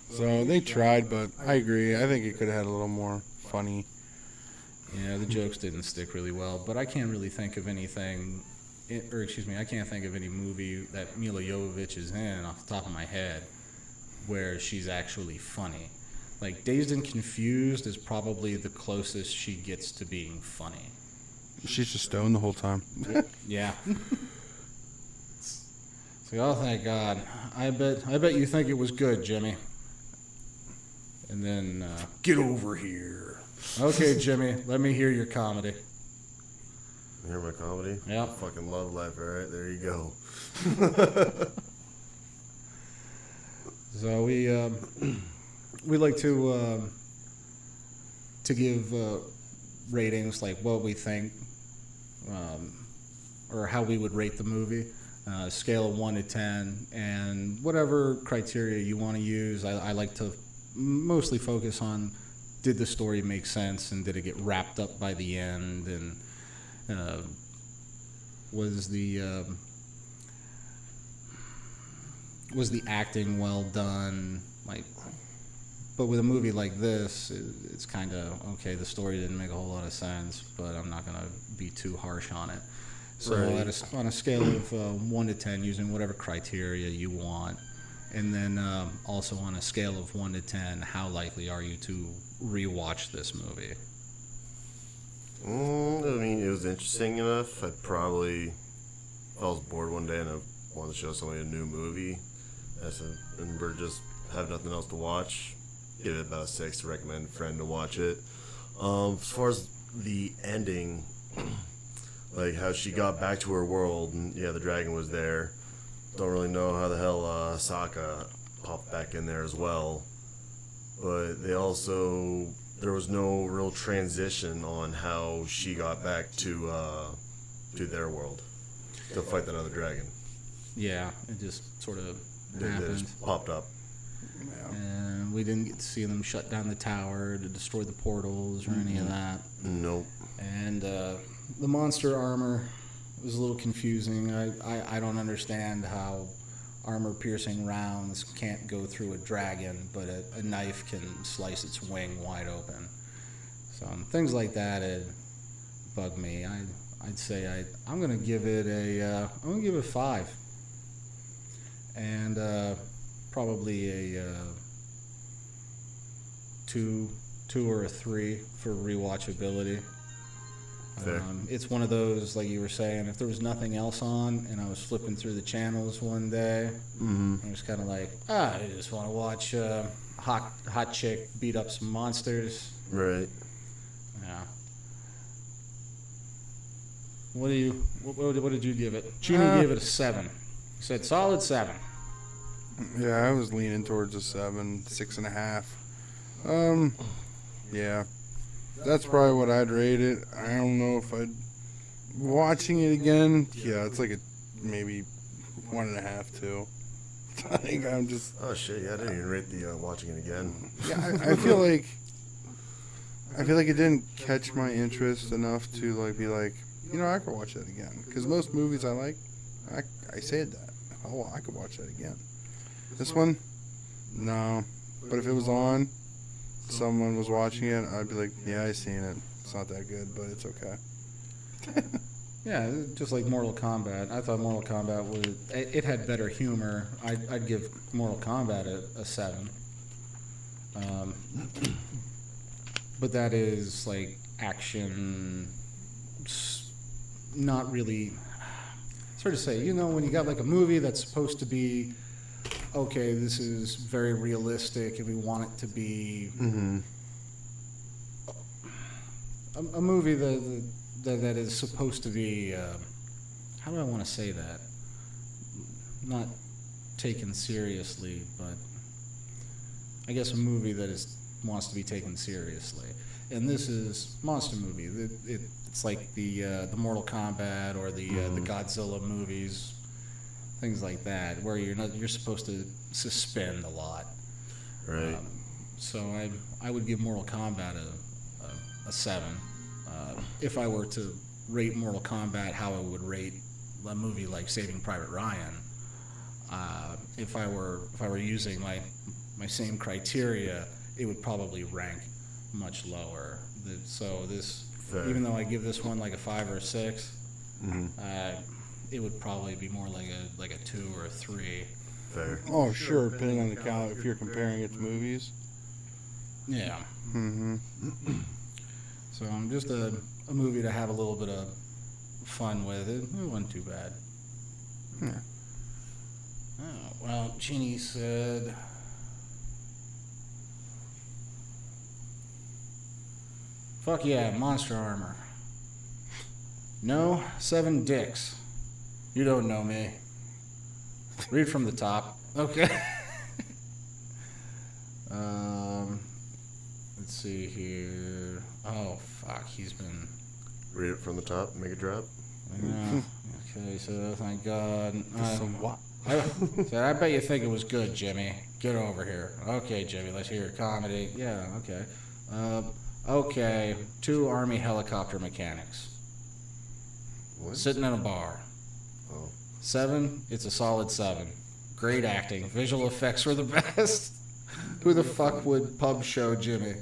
So they tried, but I agree. I think it could have had a little more funny Yeah, the jokes didn't stick really well, but I can't really think of anything, I can't think of any movie that Mila Jovovich is in off the top of my head where she's actually funny. Like, Dazed and Confused is probably the closest she gets to being funny. She's just stoned the whole time. Yeah. It's like, oh, thank God. I bet you think it was good, Jimmy. And then, get over here. Okay, Jimmy, let me hear your comedy. You hear my comedy? Yeah. Fucking love life, alright? There you go. So we like to give ratings, like what we think, or how we would rate the movie, scale of 1 to 10, and whatever criteria you want to use. I like to mostly focus on, did the story make sense, and did it get wrapped up by the end, and was the acting well done? Like, but with a movie like this, it's kind of okay. The story didn't make a whole lot of sense, but I'm not gonna be too harsh on it. So Right. on a scale of 1 to 10, using whatever criteria you want, and then also on a scale of 1 to 10, how likely are you to rewatch this movie? I mean, it was interesting enough. I'd probably, if I was bored one day and I wanted to show somebody a new movie, and we're just have nothing else to watch, give it about a 6 to recommend a friend to watch it. As far as the ending, like how she got back to her world, and yeah, the dragon was there. Don't really know how the hell Sokka popped back in there as well. But there was no real transition on how she got back to their world to fight that other dragon. Yeah, it just sort of It happened. just popped up. And we didn't get to see them shut down the tower to destroy the portals or any of that. Nope. And the monster armor was a little confusing. I don't understand how armor-piercing rounds can't go through a dragon, but a knife can slice its wing wide open. So things like that, it bug me. I'd say I'm gonna give it a 5, and probably a 2 or a 3 for rewatchability. Fair. It's one of those, like you were saying, if there was nothing else on and I was flipping through the channels one day, I was kind of like, I just want to watch hot chick beat up some monsters. Right. Yeah. What did you give it? Genie gave it a 7. He said solid 7. Yeah, I was leaning towards a 7, 6.5. Yeah, that's probably what I'd rate it. I don't know if I'd watching it again. Yeah, it's like a maybe 1.5, 2. I think I'm just. Oh shit! Yeah, I didn't even rate the watching it again. Yeah, I feel like it didn't catch my interest enough to like be like, I could watch that again. Because most movies I like, I said that. Oh, I could watch that again. This one, no. But if it was on, someone was watching it, I'd be like, yeah, I seen it. It's not that good, but it's okay. Yeah, just like Mortal Kombat. I thought Mortal Kombat it had better humor. I'd give Mortal Kombat a 7. But that is like action, not really. It's hard to say. When you got like a movie that's supposed to be, okay, this is very realistic, and we want it to be a movie that is supposed to be, how do I want to say that? Not taken seriously, but I guess a movie that wants to be taken seriously. And this is monster movie. It's like the Mortal Kombat or the Godzilla movies, things like that, where you're supposed to suspend a lot. Right. So I would give Mortal Kombat a 7. If I were to rate Mortal Kombat how I would rate a movie like Saving Private Ryan, if I were using my same criteria, it would probably rank much lower. So this Fair. Even though I give this one like a 5 or a 6, Mhm. it would probably be more like a 2 or a 3. Fair. Oh, sure, depending on the count, if you're comparing it to movies. Yeah. Mm-hmm. So just a movie to have a little bit of fun with. It wasn't too bad. Yeah. Oh, well, Jeannie said... Fuck yeah, monster armor. No, 7 dicks. You don't know me. Read from the top. Okay. Let's see here. Oh, fuck, he's been... Read it from the top. Make it drop. Yeah. Okay, so thank God. Some what? I bet you think it was good, Jimmy. Get over here. Okay, Jimmy, let's hear your comedy. Yeah, okay. Okay, 2 Army helicopter mechanics. What? Sitting in a bar. Oh. 7, it's a solid 7. Great acting. Visual effects were the best. Who the fuck would pub show Jimmy?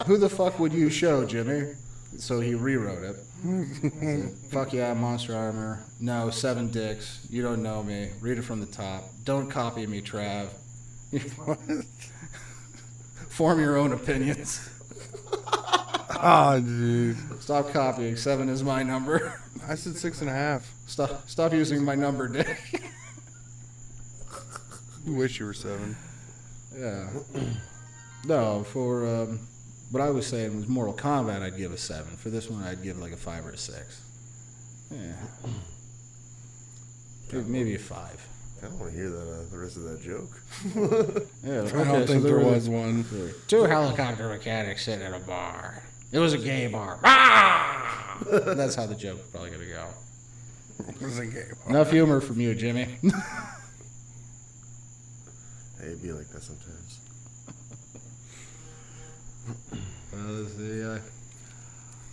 Who the fuck would you show, Jimmy? So he rewrote it. Fuck yeah, monster armor. No, 7 dicks. You don't know me. Read it from the top. Don't copy me, Trav. Form your own opinions. Ah, dude. Stop copying. 7 is my number. I said 6.5. Stop using my number, Dick. You wish you were 7. Yeah. No, for what I was saying was Mortal Kombat, I'd give a 7. For this one, I'd give like a 5 or a 6. Yeah. Maybe a 5. I don't want to hear that the rest of that joke. Yeah, I don't think there was one. 2 helicopter mechanics sitting at a bar. It was a gay bar. Ah! That's how the joke's probably going to go. It was a game. Enough humor from you, Jimmy. Hey, it'd be like that sometimes.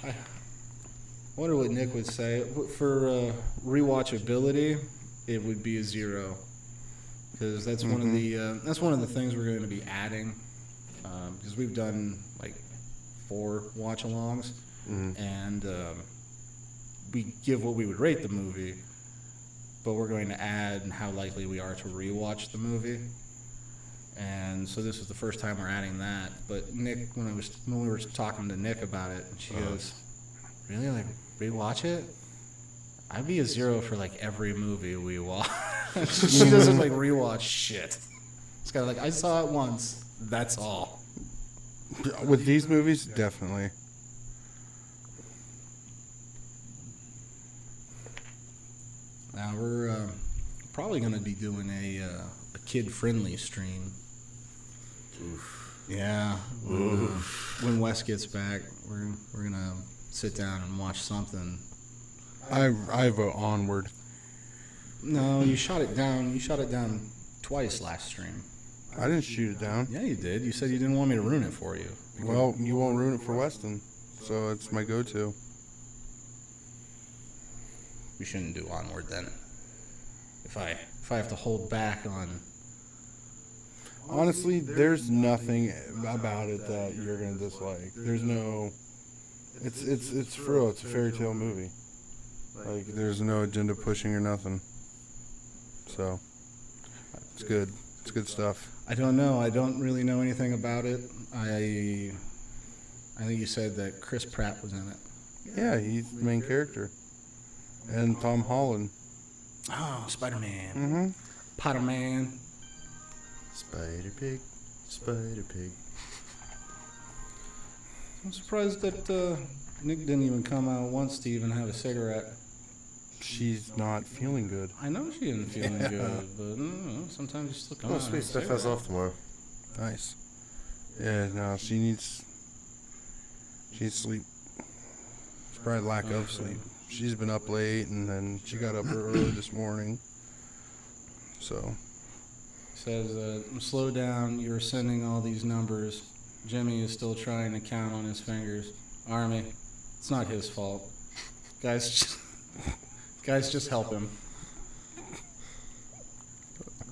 I wonder what Nick would say. For rewatchability, it would be a 0. Because that's one of the things we're going to be adding. Because we've done like 4 watch-alongs, and we give what we would rate the movie, but we're going to add how likely we are to rewatch the movie. And so this is the first time we're adding that. But Nick, when we were talking to Nick about it, and she goes, "Really, like rewatch it?" I'd be a 0 for like every movie we watch. She doesn't like rewatch shit. It's kind of like I saw it once. That's all. With these movies, definitely. Now we're probably going to be doing a kid-friendly stream. Oof. Yeah. Oof. When Wes gets back, we're gonna sit down and watch something. I vote Onward. No, you shot it down. You shot it down twice last stream. I didn't shoot it down. Yeah, you did. You said you didn't want me to ruin it for you. Well, you won't ruin it for Weston, so it's my go-to. We shouldn't do Onward then. If I have to hold back on. Honestly, there's nothing about it that you're gonna dislike. There's no. It's for real. It's a fairy tale movie. Like there's no agenda pushing or nothing. So it's good. It's good stuff. I don't know. I don't really know anything about it. I think you said that Chris Pratt was in it. Yeah, he's the main character, and Tom Holland. Oh, Spider-Man. Mm-hmm. Potter-Man. Spider Pig. Spider Pig. I'm surprised that Nick didn't even come out once to even have a cigarette. She's not feeling good. I know she isn't feeling good, but sometimes you still come Oh, out. sweet. Steph has off tomorrow. Nice. Yeah, no, she needs sleep. It's probably lack of sleep. She's been up late, and then she got up early this morning. So. Says, slow down, you're sending all these numbers. Jimmy is still trying to count on his fingers. Army, it's not his fault. Guys, just help him.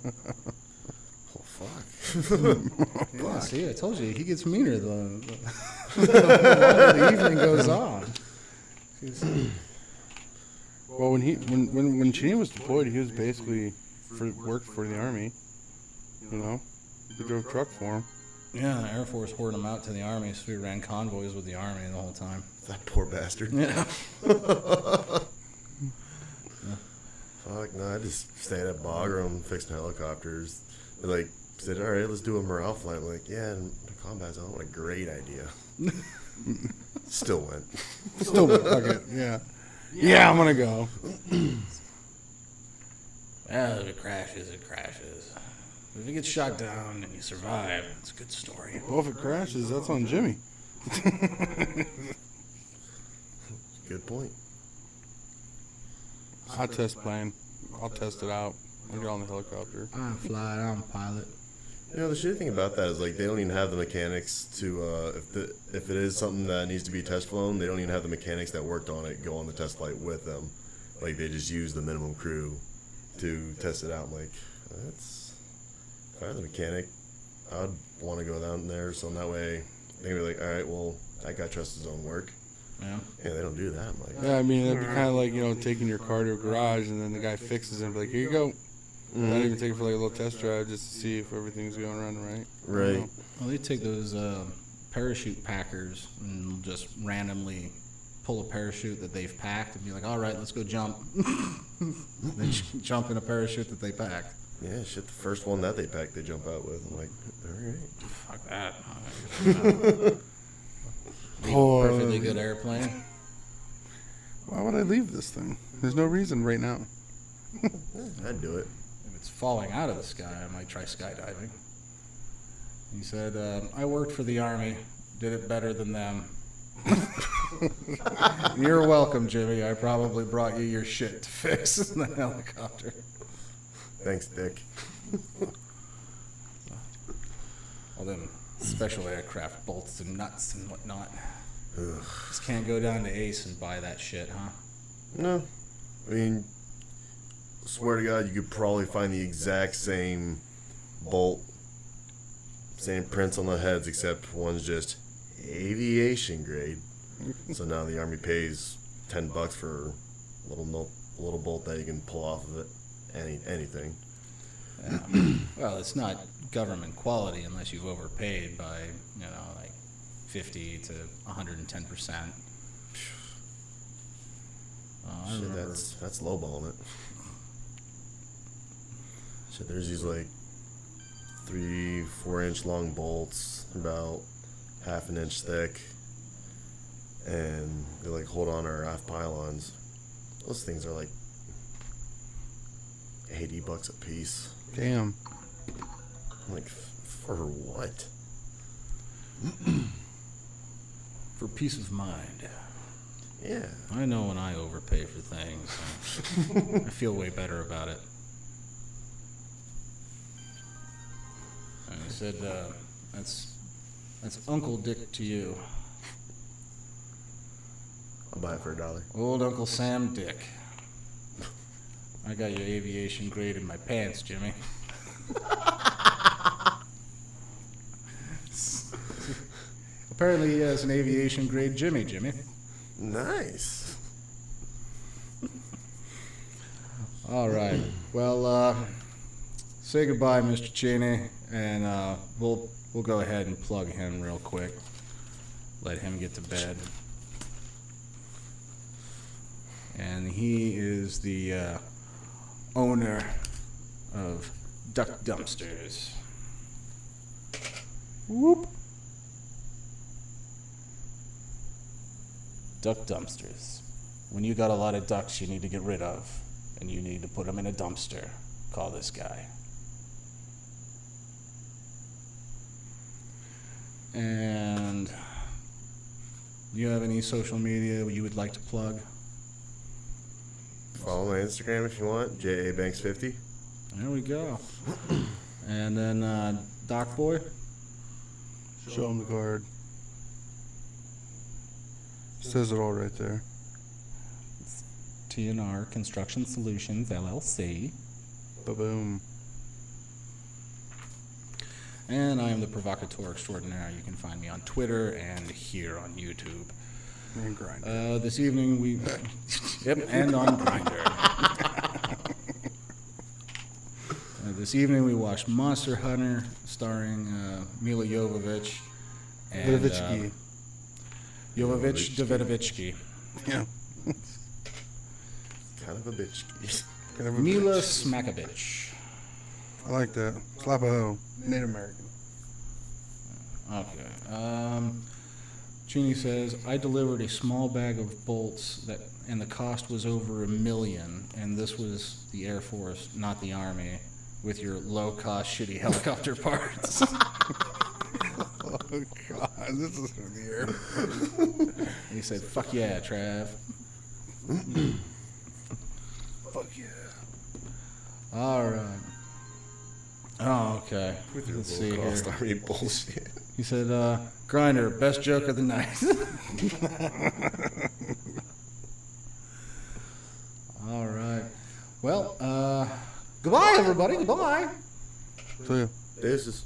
Oh, fuck. Yeah, see, I told you, he gets meaner the longer the evening goes on. Well, when Cheney was deployed, he was basically worked for the Army. You know, he drove truck for him. Yeah, the Air Force hoarded him out to the Army, so we ran convoys with the Army the whole time. That poor bastard. Yeah. Fuck, no, I just stayed at Bagram fixing helicopters. They like said, all right, let's do a morale flight. I'm like, yeah, in the combat zone, what a great idea. Still went. Still, fuck it. Yeah. Yeah, I'm gonna go. Well, if it crashes, it crashes. If it gets shot down and you survive, it's a good story. Well, if it crashes, that's on Jimmy. Good point. I'll test plane. I'll test it out. I'll get on the helicopter. I'm flying, I'm a pilot. You know, the shitty thing about that is like they don't even have the mechanics to if it is something that needs to be test flown, they don't even have the mechanics that worked on it go on the test flight with them. Like they just use the minimum crew to test it out. I'm like, that's if I were the mechanic, I'd want to go down there so that way they can be like, all right, well, that guy trusts his own work. Yeah. Yeah, they don't do that. I'm like, Yeah, I mean, it'd be kind of like, you know, taking your car to a garage and then the guy fixes it and be like, here you go. Not even take it for like a little test drive just to see if everything's going around right. right. Well, they take those parachute packers and just randomly pull a parachute that they've packed and be like, all right, let's go jump. They jump in a parachute that they packed. Yeah, shit, the first one that they packed, they jump out with. I'm like, all right. Fuck that. Oh, Perfectly good airplane. why would I leave this thing? There's no reason right now. I'd do it. If it's falling out of the sky, I might try skydiving. He said, I worked for the Army, did it better than them. You're welcome, Jimmy. I probably brought you your shit to fix in the helicopter. Thanks, Dick. All them special aircraft bolts and nuts and whatnot. Ugh. Just can't go down to Ace and buy that shit, huh? No. I mean, swear to God, you could probably find the exact same bolt, same prints on the heads, except one's just aviation grade. So now the Army pays $10 for a little bolt that you can pull off of it. Anything. Yeah. Well, it's not government quality unless you've overpaid by, like 50 to 110%. I Shit, remember. that's lowballing it. Shit, there's these like 3-4 inch long bolts, about half an inch thick, and they like hold on our aft pylons. Those things are like $80 a piece. Damn. I'm like, for what? For peace of mind. Yeah. I know when I overpay for things. So I feel way better about it. And he said, that's Uncle Dick to you. I'll buy it for $1. Old Uncle Sam Dick. I got your aviation grade in my pants, Jimmy. Apparently he has an aviation grade Jimmy. Nice. All right. Well, say goodbye, Mr. Cheney, and we'll go ahead and plug him real quick. Let him get to bed. And he is the owner of Duck Dumpsters. Whoop. Duck dumpsters. When you got a lot of ducks you need to get rid of, and you need to put them in a dumpster, call this guy. And do you have any social media you would like to plug? Follow my Instagram if you want, JABanks50. There we go. And then Doc Boy? Show him the card. Says it all right there. TNR Construction Solutions, LLC. Ba-boom. And I am the Provocateur Extraordinaire. You can find me on Twitter and here on YouTube. And Grindr. This evening we... Yep, and on Grindr. This evening we watched Monster Hunter, starring Mila Jovovich and Davidsky. Davidovitsky. Yeah. Kind of a bitch. Kind of a Mila bitch. Smakovich. I like that. Slap a hoe. Native American. Okay. Jeannie says, I delivered a small bag of bolts and the cost was over $1 million, and this was the Air Force, not the Army, with your low-cost shitty helicopter parts. Oh, God. This is going to be here. He said, fuck yeah, Trav. Fuck yeah. All right. Oh, okay. Let's see here. Low-cost Army bullshit. He said, Grindr, best joke of the night. All right. Well, goodbye, everybody. Goodbye. So, yeah. This is...